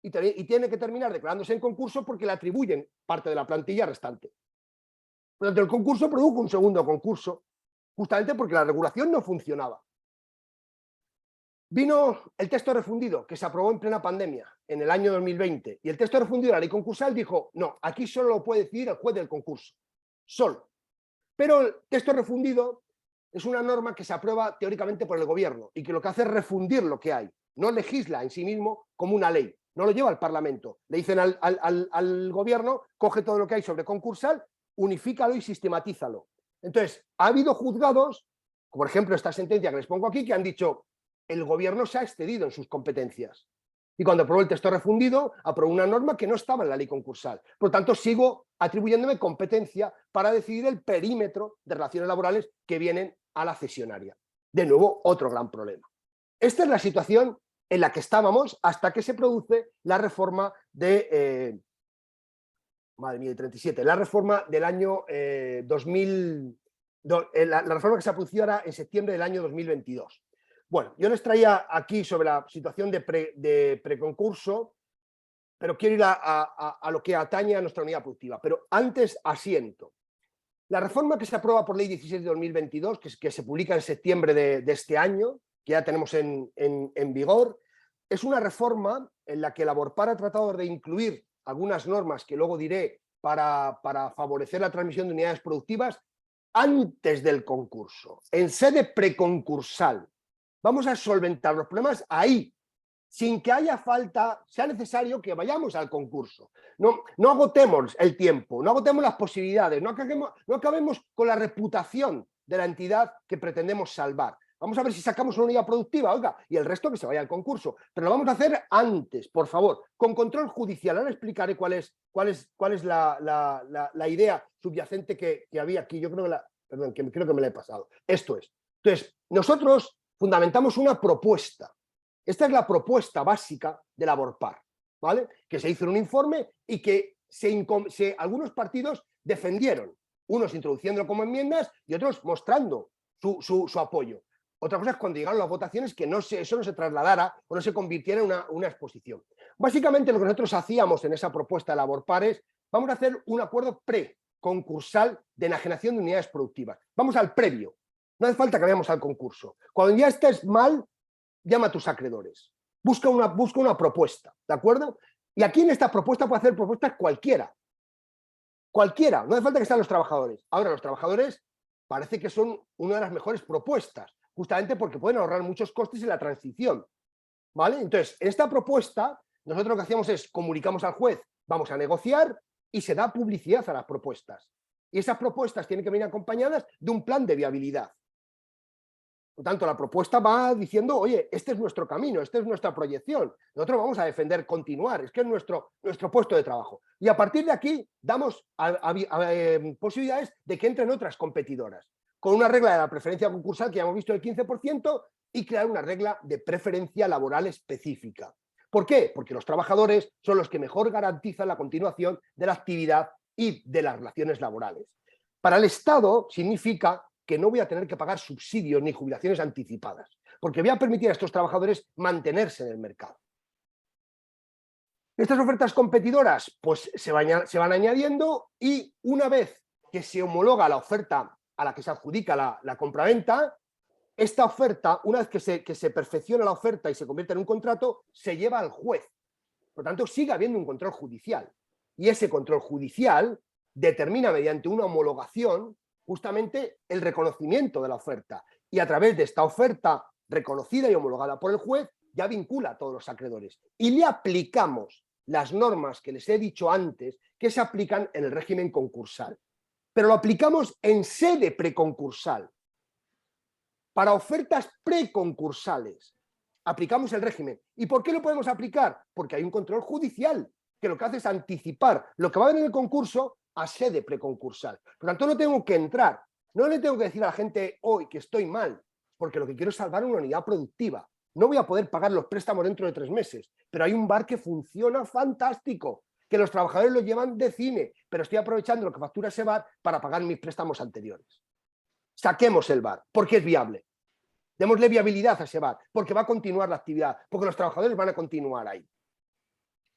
[SPEAKER 1] y tiene que terminar declarándose en concurso porque le atribuyen parte de la plantilla restante. Por lo tanto, el concurso produjo un segundo concurso, justamente porque la regulación no funcionaba. Vino el texto refundido, que se aprobó en plena pandemia, en el año 2020, y el texto refundido de la ley concursal dijo, no, aquí solo lo puede decidir el juez del concurso, solo. Pero el texto refundido es una norma que se aprueba teóricamente por el gobierno y que lo que hace es refundir lo que hay, no legisla en sí mismo como una ley, no lo lleva al Parlamento. Le dicen al gobierno, coge todo lo que hay sobre concursal, unifícalo y sistematízalo. Entonces, ha habido juzgados, como por ejemplo esta sentencia que les pongo aquí, que han dicho, el gobierno se ha excedido en sus competencias. Y cuando aprobó el texto refundido, aprobó una norma que no estaba en la ley concursal. Por lo tanto, sigo atribuyéndome competencia para decidir el perímetro de relaciones laborales que vienen a la cesionaria. De nuevo, otro gran problema. Esta es la situación en la que estábamos hasta que se produce la reforma de madre mía, 37, la reforma del año 2000, la reforma que se ha producido ahora en septiembre del año 2022. Bueno, yo les traía aquí sobre la situación de preconcurso, pero quiero ir a lo que atañe a nuestra unidad productiva. Pero antes asiento. La reforma que se aprueba por Ley 16 de 2022, que se publica en septiembre de este año, que ya tenemos en vigor, es una reforma en la que la Laborpar ha tratado de incluir algunas normas que luego diré para favorecer la transmisión de unidades productivas antes del concurso, en sede preconcursal. Vamos a solventar los problemas ahí, sin que sea necesario que vayamos al concurso. No agotemos el tiempo, no agotemos las posibilidades, no acabemos con la reputación de la entidad que pretendemos salvar. Vamos a ver si sacamos una unidad productiva, oiga, y el resto que se vaya al concurso. Pero lo vamos a hacer antes, por favor, con control judicial. Ahora explicaré cuál es la idea subyacente que había aquí. Yo creo que, creo que me la he pasado. Esto es. Entonces, nosotros fundamentamos una propuesta. Esta es la propuesta básica de Laborpar, ¿vale? Que se hizo en un informe y que algunos partidos defendieron, unos introduciéndolo como enmiendas y otros mostrando su apoyo. Otra cosa es cuando llegaron las votaciones que eso no se trasladara o no se convirtiera en una exposición. Básicamente lo que nosotros hacíamos en esa propuesta de Laborpar es, vamos a hacer un acuerdo preconcursal de enajenación de unidades productivas. Vamos al previo, no hace falta que vayamos al concurso. Cuando ya estés mal, llama a tus acreedores, busca una propuesta, ¿de acuerdo? Y aquí en esta propuesta puede hacer propuestas cualquiera, no hace falta que sean los trabajadores. Ahora los trabajadores parece que son una de las mejores propuestas, justamente porque pueden ahorrar muchos costes en la transición, ¿vale? Entonces, en esta propuesta, nosotros lo que hacíamos es, comunicamos al juez, vamos a negociar y se da publicidad a las propuestas. Y esas propuestas tienen que venir acompañadas de un plan de viabilidad. Por tanto, la propuesta va diciendo, oye, este es nuestro camino, esta es nuestra proyección, nosotros vamos a defender continuar, es que es nuestro puesto de trabajo. Y a partir de aquí damos posibilidades de que entren otras competidoras, con una regla de la preferencia concursal que ya hemos visto del 15% y crear una regla de preferencia laboral específica. ¿Por qué? Porque los trabajadores son los que mejor garantizan la continuación de la actividad y de las relaciones laborales. Para el Estado significa que no voy a tener que pagar subsidios ni jubilaciones anticipadas, porque voy a permitir a estos trabajadores mantenerse en el mercado. Estas ofertas competidoras pues, se van añadiendo y una vez que se homologa la oferta a la que se adjudica la compraventa, esta oferta, una vez que se perfecciona la oferta y se convierte en un contrato, se lleva al juez. Por lo tanto, sigue habiendo un control judicial. Y ese control judicial determina mediante una homologación justamente el reconocimiento de la oferta. Y a través de esta oferta reconocida y homologada por el juez, ya vincula a todos los acreedores. Y le aplicamos las normas que les he dicho antes que se aplican en el régimen concursal. Pero lo aplicamos en sede preconcursal. Para ofertas preconcursales aplicamos el régimen. ¿Y por qué lo podemos aplicar? Porque hay un control judicial que lo que hace es anticipar lo que va a haber en el concurso a sede preconcursal. Por lo tanto, no tengo que entrar, no le tengo que decir a la gente hoy que estoy mal, porque lo que quiero es salvar una unidad productiva. No voy a poder pagar los préstamos dentro de 3 meses, pero hay un bar que funciona fantástico, que los trabajadores lo llevan de cine, pero estoy aprovechando lo que factura ese bar para pagar mis préstamos anteriores. Saquemos el bar, porque es viable. Démosle viabilidad a ese bar, porque va a continuar la actividad, porque los trabajadores van a continuar ahí.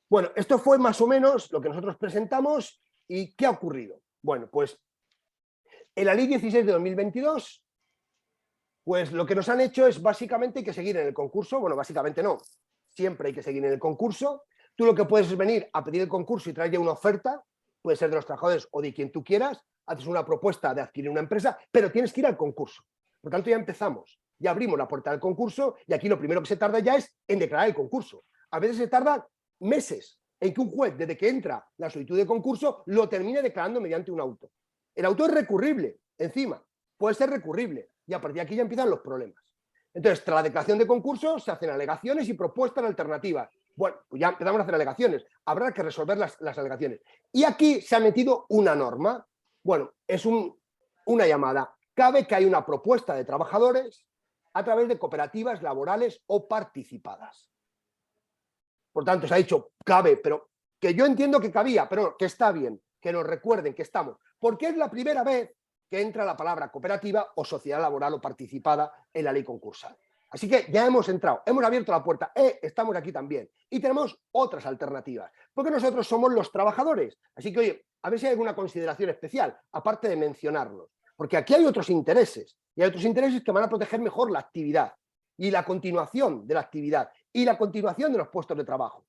[SPEAKER 1] Bueno, esto fue más o menos lo que nosotros presentamos. ¿Y qué ha ocurrido? Bueno, pues en la Ley 16 de 2022, pues lo que nos han hecho es básicamente hay que seguir en el concurso. Bueno, básicamente no, siempre hay que seguir en el concurso. Tú lo que puedes es venir a pedir el concurso y traer ya una oferta, puede ser de los trabajadores o de quien tú quieras, haces una propuesta de adquirir una empresa, pero tienes que ir al concurso. Por tanto, ya empezamos, ya abrimos la puerta del concurso y aquí lo primero que se tarda ya es en declarar el concurso. A veces se tardan meses en que un juez, desde que entra la solicitud de concurso, lo termine declarando mediante un auto. El auto es recurrible, encima, puede ser recurrible, y a partir de aquí ya empiezan los problemas. Entonces, tras la declaración de concurso, se hacen alegaciones y propuestas alternativas. Bueno, pues ya empezamos a hacer alegaciones, habrá que resolver las alegaciones. Y aquí se ha metido una norma, bueno, es una llamada. Cabe que hay una propuesta de trabajadores a través de cooperativas laborales o participadas. Por tanto, se ha dicho cabe, pero que yo entiendo que cabía, pero que está bien. que nos recuerden que estamos, porque es la primera vez que entra la palabra cooperativa o sociedad laboral o participada en la ley concursal. Así que ya hemos entrado, hemos abierto la puerta, estamos aquí también. Y tenemos otras alternativas, porque nosotros somos los trabajadores. Así que, oye, a ver si hay alguna consideración especial, aparte de mencionarlos. Porque aquí hay otros intereses, y hay otros intereses que van a proteger mejor la actividad, y la continuación de la actividad, y la continuación de los puestos de trabajo.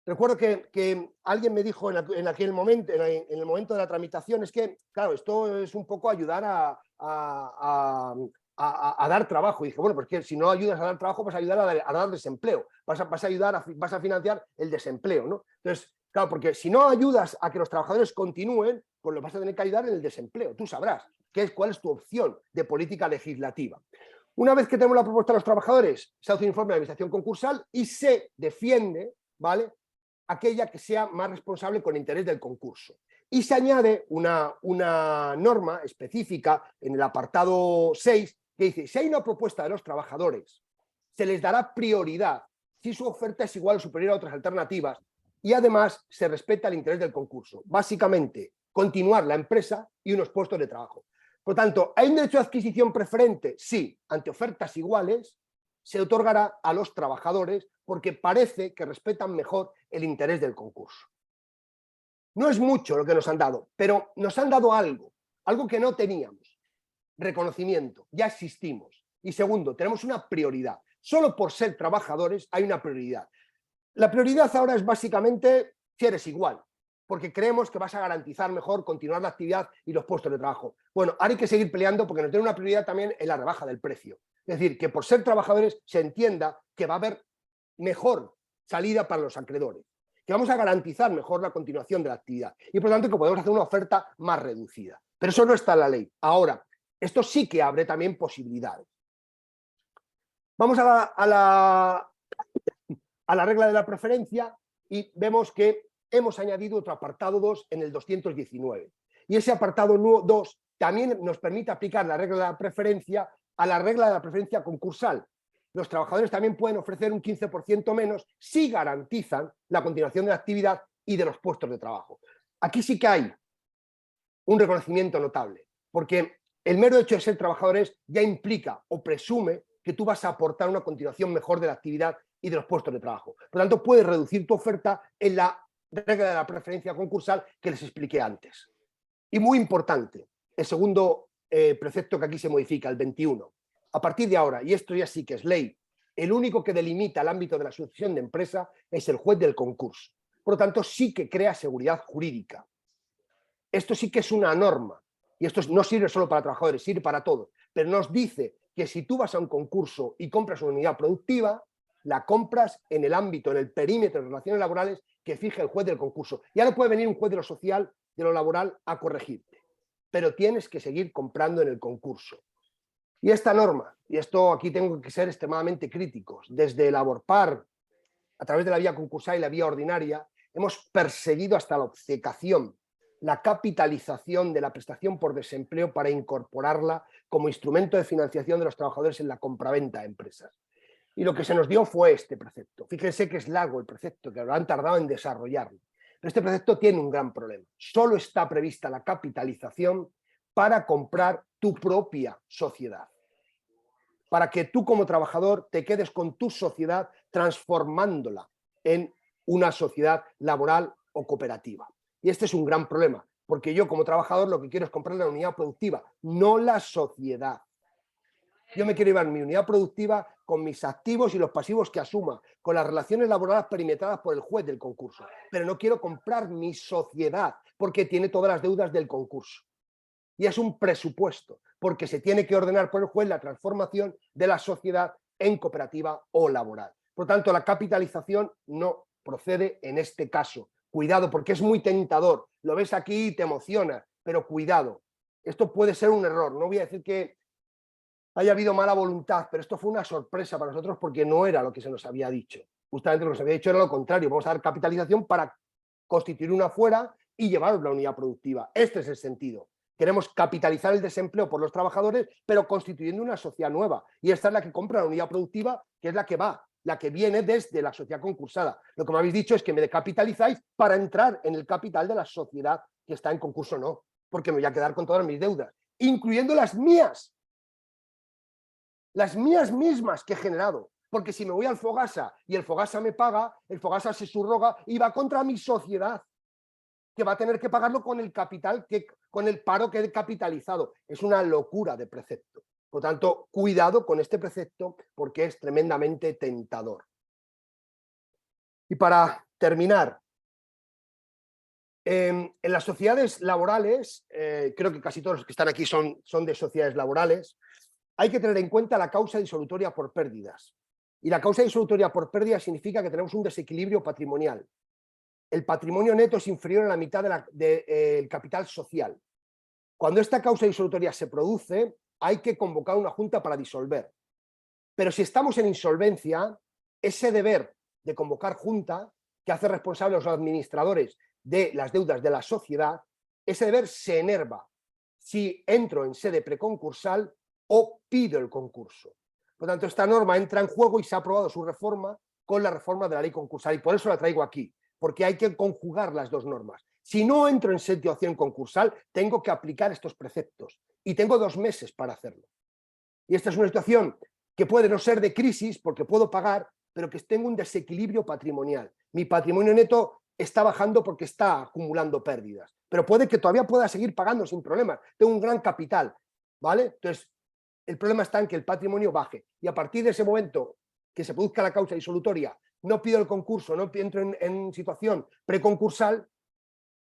[SPEAKER 1] Recuerdo que alguien me dijo en aquel momento, en el momento de la tramitación, es que, claro, esto es un poco ayudar a dar trabajo. Y dije, bueno, pues que si no ayudas a dar trabajo, vas a ayudar a dar desempleo, vas a financiar el desempleo, ¿no? Entonces, claro, porque si no ayudas a que los trabajadores continúen, pues lo vas a tener que ayudar en el desempleo. Tú sabrás cuál es tu opción de política legislativa. Una vez que tenemos la propuesta de los trabajadores, se hace un informe de administración concursal y se defiende, ¿vale?, aquella que sea más responsable con el interés del concurso. Y se añade una norma específica en el apartado 6 que dice, si hay una propuesta de los trabajadores, se les dará prioridad si su oferta es igual o superior a otras alternativas y además se respeta el interés del concurso. Básicamente, continuar la empresa y unos puestos de trabajo. Por tanto, ¿hay un derecho de adquisición preferente? Sí, ante ofertas iguales se otorgará a los trabajadores porque parece que respetan mejor el interés del concurso. No es mucho lo que nos han dado, pero nos han dado algo que no teníamos. Reconocimiento, ya existimos. Y segundo, tenemos una prioridad. Solo por ser trabajadores hay una prioridad. La prioridad ahora es básicamente si eres igual, porque creemos que vas a garantizar mejor continuar la actividad y los puestos de trabajo. Bueno, ahora hay que seguir peleando porque nos tiene una prioridad también en la rebaja del precio. Es decir, que por ser trabajadores se entienda que va a haber mejor salida para los acreedores, que vamos a garantizar mejor la continuación de la actividad y por lo tanto que podemos hacer una oferta más reducida. Pero eso no está en la ley. Ahora, esto sí que abre también posibilidades. Vamos a la regla de la preferencia y vemos que hemos añadido otro apartado 2 en el 219. Y ese apartado 2 también nos permite aplicar la regla de la preferencia a la regla de la preferencia concursal. Los trabajadores también pueden ofrecer un 15% menos si garantizan la continuación de la actividad y de los puestos de trabajo. Aquí sí que hay un reconocimiento notable, porque el mero hecho de ser trabajadores ya implica o presume que tú vas a aportar una continuación mejor de la actividad y de los puestos de trabajo. Por lo tanto, puedes reducir tu oferta en la regla de la preferencia concursal que les expliqué antes. Y muy importante, el segundo precepto que aquí se modifica, el 21. A partir de ahora, y esto ya sí que es ley, el único que delimita el ámbito de la sucesión de empresa es el juez del concurso. Por lo tanto, sí que crea seguridad jurídica. Esto sí que es una norma, y esto no sirve solo para trabajadores, sirve para todos, pero nos dice que si tú vas a un concurso y compras una unidad productiva, la compras en el ámbito, en el perímetro de relaciones laborales que fije el juez del concurso. Ya no puede venir un juez de lo social, de lo laboral, a corregirte, pero tienes que seguir comprando en el concurso. Y esta norma, y esto aquí tengo que ser extremadamente críticos, desde el Aborpar, a través de la vía concursal y la vía ordinaria, hemos perseguido hasta la obcecación la capitalización de la prestación por desempleo para incorporarla como instrumento de financiación de los trabajadores en la compraventa de empresas. Y lo que se nos dio fue este precepto. Fíjense que es largo el precepto, que lo han tardado en desarrollarlo. Pero este precepto tiene un gran problema. Solo está prevista la capitalización para comprar tu propia sociedad. Para que tú como trabajador te quedes con tu sociedad transformándola en una sociedad laboral o cooperativa. Y este es un gran problema, porque yo como trabajador lo que quiero es comprar la unidad productiva, no la sociedad. Yo me quiero llevar mi unidad productiva con mis activos y los pasivos que asuma, con las relaciones laborales perimetradas por el juez del concurso, pero no quiero comprar mi sociedad porque tiene todas las deudas del concurso. Y es un presupuesto, porque se tiene que ordenar por el juez la transformación de la sociedad en cooperativa o laboral. Por lo tanto, la capitalización no procede en este caso. Cuidado, porque es muy tentador. Lo ves aquí y te emociona, pero cuidado. Esto puede ser un error. No voy a decir que haya habido mala voluntad, pero esto fue una sorpresa para nosotros porque no era lo que se nos había dicho. Justamente lo que se había dicho era lo contrario. Vamos a dar capitalización para constituir una fuera y llevaros la unidad productiva. Este es el sentido. Queremos capitalizar el desempleo por los trabajadores, pero constituyendo una sociedad nueva. Y esta es la que compra la unidad productiva, que es la que va, la que viene desde la sociedad concursada. Lo que me habéis dicho es que me decapitalizáis para entrar en el capital de la sociedad que está en concurso no, porque me voy a quedar con todas mis deudas, incluyendo las mías mismas que he generado. Porque si me voy al Fogasa y el Fogasa me paga, el Fogasa se subroga y va contra mi sociedad, que va a tener que pagarlo con el capital, con el paro que he capitalizado. Es una locura de precepto. Por tanto, cuidado con este precepto porque es tremendamente tentador. Y para terminar, en las sociedades laborales, creo que casi todos los que están aquí son de sociedades laborales, hay que tener en cuenta la causa disolutoria por pérdidas. Y la causa disolutoria por pérdidas significa que tenemos un desequilibrio patrimonial. El patrimonio neto es inferior a la mitad del capital social. Cuando esta causa disolutoria se produce, hay que convocar una junta para disolver. Pero si estamos en insolvencia, ese deber de convocar junta, que hace responsables a los administradores de las deudas de la sociedad, ese deber se enerva si entro en sede preconcursal o pido el concurso. Por lo tanto, esta norma entra en juego y se ha aprobado su reforma con la reforma de la ley concursal y por eso la traigo aquí, porque hay que conjugar las dos normas. Si no entro en situación concursal, tengo que aplicar estos preceptos y tengo 2 meses para hacerlo. Y esta es una situación que puede no ser de crisis porque puedo pagar, pero que tengo un desequilibrio patrimonial. Mi patrimonio neto está bajando porque está acumulando pérdidas, pero puede que todavía pueda seguir pagando sin problemas. Tengo un gran capital, ¿vale? Entonces, el problema está en que el patrimonio baje y a partir de ese momento que se produzca la causa disolutoria, no pido el concurso, no entro en situación preconcursal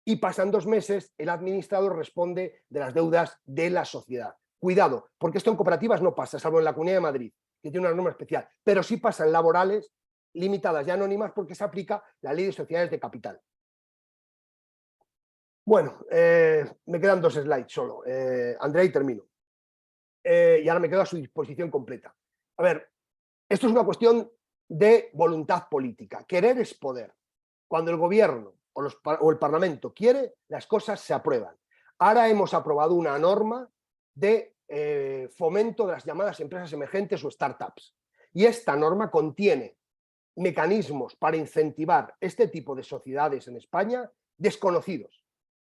[SPEAKER 1] y pasan 2 meses, el administrador responde de las deudas de la sociedad. Cuidado, porque esto en cooperativas no pasa, salvo en la Comunidad de Madrid, que tiene una norma especial, pero sí pasa en laborales limitadas y anónimas porque se aplica la ley de sociedades de capital. Bueno, me quedan 2 slides solo. Andrea, y termino. Y ahora me quedo a su disposición completa. A ver, esto es una cuestión de voluntad política. Querer es poder. Cuando el gobierno o el Parlamento quiere, las cosas se aprueban. Ahora hemos aprobado una norma de fomento de las llamadas empresas emergentes o startups. Y esta norma contiene mecanismos para incentivar este tipo de sociedades en España desconocidos.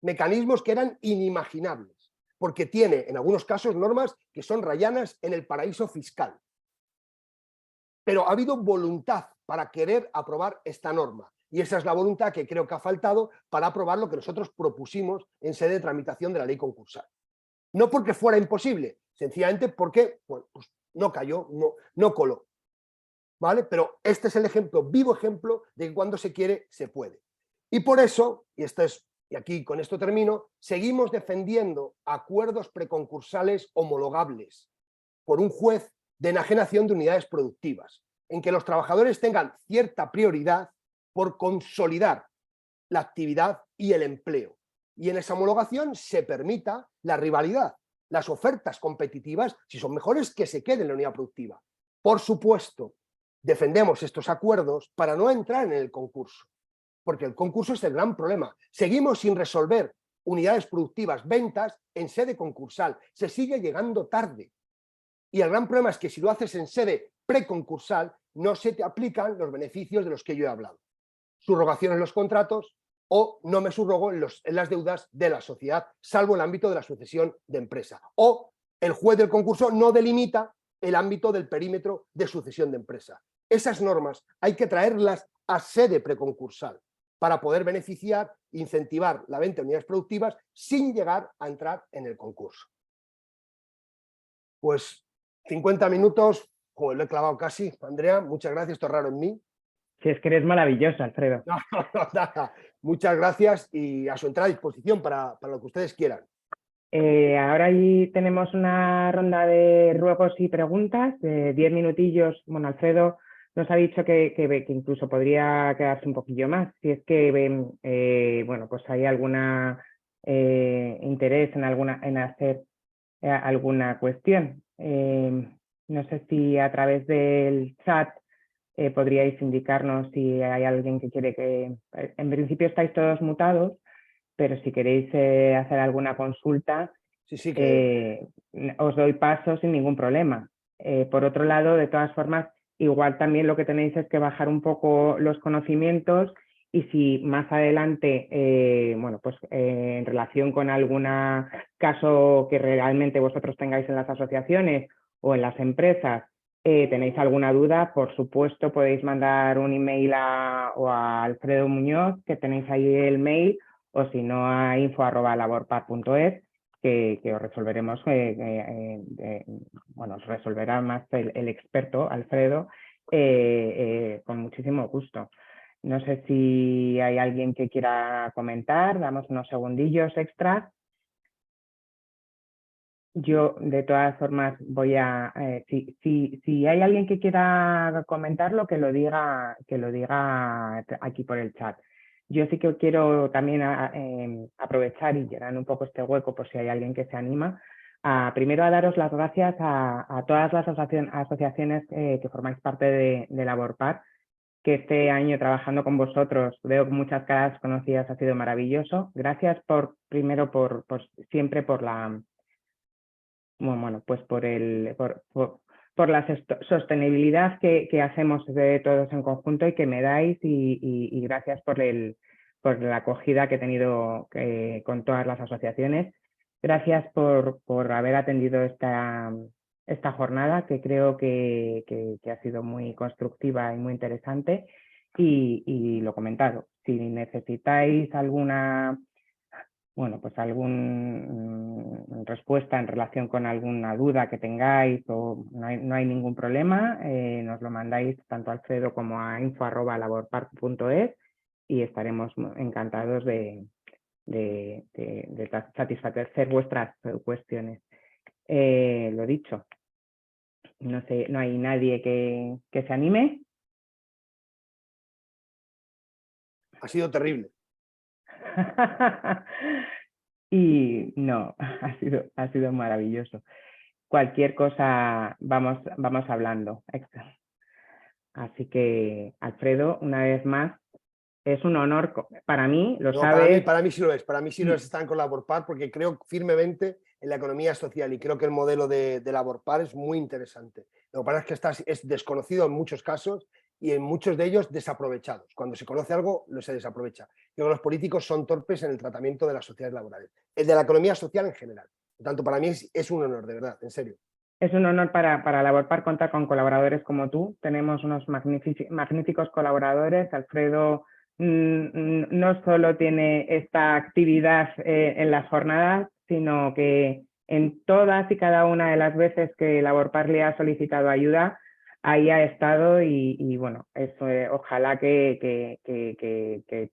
[SPEAKER 1] Mecanismos que eran inimaginables, porque tiene en algunos casos normas que son rayanas en el paraíso fiscal. Pero ha habido voluntad para querer aprobar esta norma. Y esa es la voluntad que creo que ha faltado para aprobar lo que nosotros propusimos en sede de tramitación de la ley concursal. No porque fuera imposible, sencillamente porque bueno, pues no cayó, no coló. ¿Vale? Pero este es el ejemplo, vivo ejemplo, de que cuando se quiere, se puede. Y por eso, y aquí con esto termino, seguimos defendiendo acuerdos preconcursales homologables por un juez de enajenación de unidades productivas, en que los trabajadores tengan cierta prioridad por consolidar la actividad y el empleo. Y en esa homologación se permita la rivalidad, las ofertas competitivas, si son mejores, que se queden en la unidad productiva. Por supuesto, defendemos estos acuerdos para no entrar en el concurso, porque el concurso es el gran problema. Seguimos sin resolver unidades productivas, ventas en sede concursal. Se sigue llegando tarde. Y el gran problema es que si lo haces en sede preconcursal, no se te aplican los beneficios de los que yo he hablado. Subrogación en los contratos o no me subrogo en las deudas de la sociedad, salvo el ámbito de la sucesión de empresa. O el juez del concurso no delimita el ámbito del perímetro de sucesión de empresa. Esas normas hay que traerlas a sede preconcursal para poder beneficiar, incentivar la venta de unidades productivas sin llegar a entrar en el concurso. Pues 50 minutos, joder, lo he clavado casi. Andrea, muchas gracias, esto es raro en mí.
[SPEAKER 2] Si es que eres maravilloso, Alfredo.
[SPEAKER 1] No, nada. Muchas gracias y a su entera disposición para lo que ustedes quieran.
[SPEAKER 2] Ahora ahí tenemos una ronda de ruegos y preguntas de 10 minutillos. Bueno, Alfredo nos ha dicho que incluso podría quedarse un poquillo más. Si es que bueno, pues hay alguna interés en hacer alguna cuestión. No sé si a través del chat podríais indicarnos si hay alguien que quiere que... En principio estáis todos mutados, pero si queréis hacer alguna consulta,
[SPEAKER 1] Sí,
[SPEAKER 2] os doy paso sin ningún problema. Por otro lado, de todas formas, igual también lo que tenéis es que bajar un poco los conocimientos y si más adelante, bueno, pues en relación con algún caso que realmente vosotros tengáis en las asociaciones o en las empresas, tenéis alguna duda, por supuesto podéis mandar un email o a Alfredo Muñoz, que tenéis ahí el mail, o si no a info@laborpar.es, que os resolveremos, bueno, os resolverá más el experto, Alfredo, con muchísimo gusto. No sé si hay alguien que quiera comentar, damos unos segundillos extras. Yo, de todas formas, voy a... si hay alguien que quiera comentarlo, que lo diga aquí por el chat. Yo sí que quiero también aprovechar y llenar un poco este hueco por si hay alguien que se anima. Primero a daros las gracias a todas las asociaciones que formáis parte de Laborpar, que este año trabajando con vosotros veo muchas caras conocidas, ha sido maravilloso. Gracias primero por siempre por la... Bueno, pues por la sostenibilidad que hacemos de todos en conjunto y que me dais y gracias por la acogida que he tenido con todas las asociaciones. Gracias por haber atendido esta jornada, que creo que ha sido muy constructiva y muy interesante. Y lo comentado, si necesitáis alguna... Bueno, pues alguna respuesta en relación con alguna duda que tengáis o no hay ningún problema, nos lo mandáis tanto a Alfredo como a info@laborpar.es y estaremos encantados de satisfacer vuestras cuestiones. Lo dicho, no sé, no hay nadie que se anime.
[SPEAKER 1] Ha sido terrible.
[SPEAKER 2] Y no, ha sido maravilloso. Cualquier cosa vamos hablando. Así que, Alfredo, una vez más, es un honor para mí, lo
[SPEAKER 1] No,
[SPEAKER 2] sabes.
[SPEAKER 1] para mí sí lo es. Para mí sí lo es estar con Laborpar porque creo firmemente en la economía social y creo que el modelo de Laborpar es muy interesante. Lo que pasa es que es desconocido en muchos casos y en muchos de ellos desaprovechados. Cuando se conoce algo, lo se desaprovecha. Creo que los políticos son torpes en el tratamiento de las sociedades laborales. El de la economía social en general. Por tanto, para mí es un honor, de verdad, en serio.
[SPEAKER 2] Es un honor para Laborpar contar con colaboradores como tú. Tenemos unos magníficos colaboradores. Alfredo no solo tiene esta actividad en las jornadas, sino que en todas y cada una de las veces que Laborpar le ha solicitado ayuda, ahí ha estado y bueno, ojalá que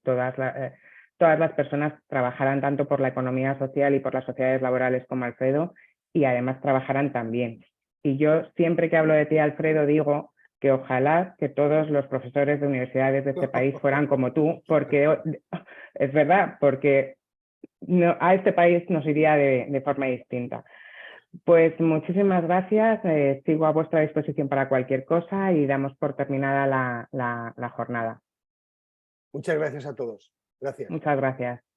[SPEAKER 2] todas las personas trabajaran tanto por la economía social y por las sociedades laborales como Alfredo, y además trabajarán también. Y yo siempre que hablo de ti, Alfredo, digo que ojalá que todos los profesores de universidades de este país fueran como tú, porque es verdad, porque a este país nos iría de forma distinta. Pues muchísimas gracias, sigo a vuestra disposición para cualquier cosa y damos por terminada la jornada.
[SPEAKER 1] Muchas gracias a todos. Gracias.
[SPEAKER 2] Muchas gracias.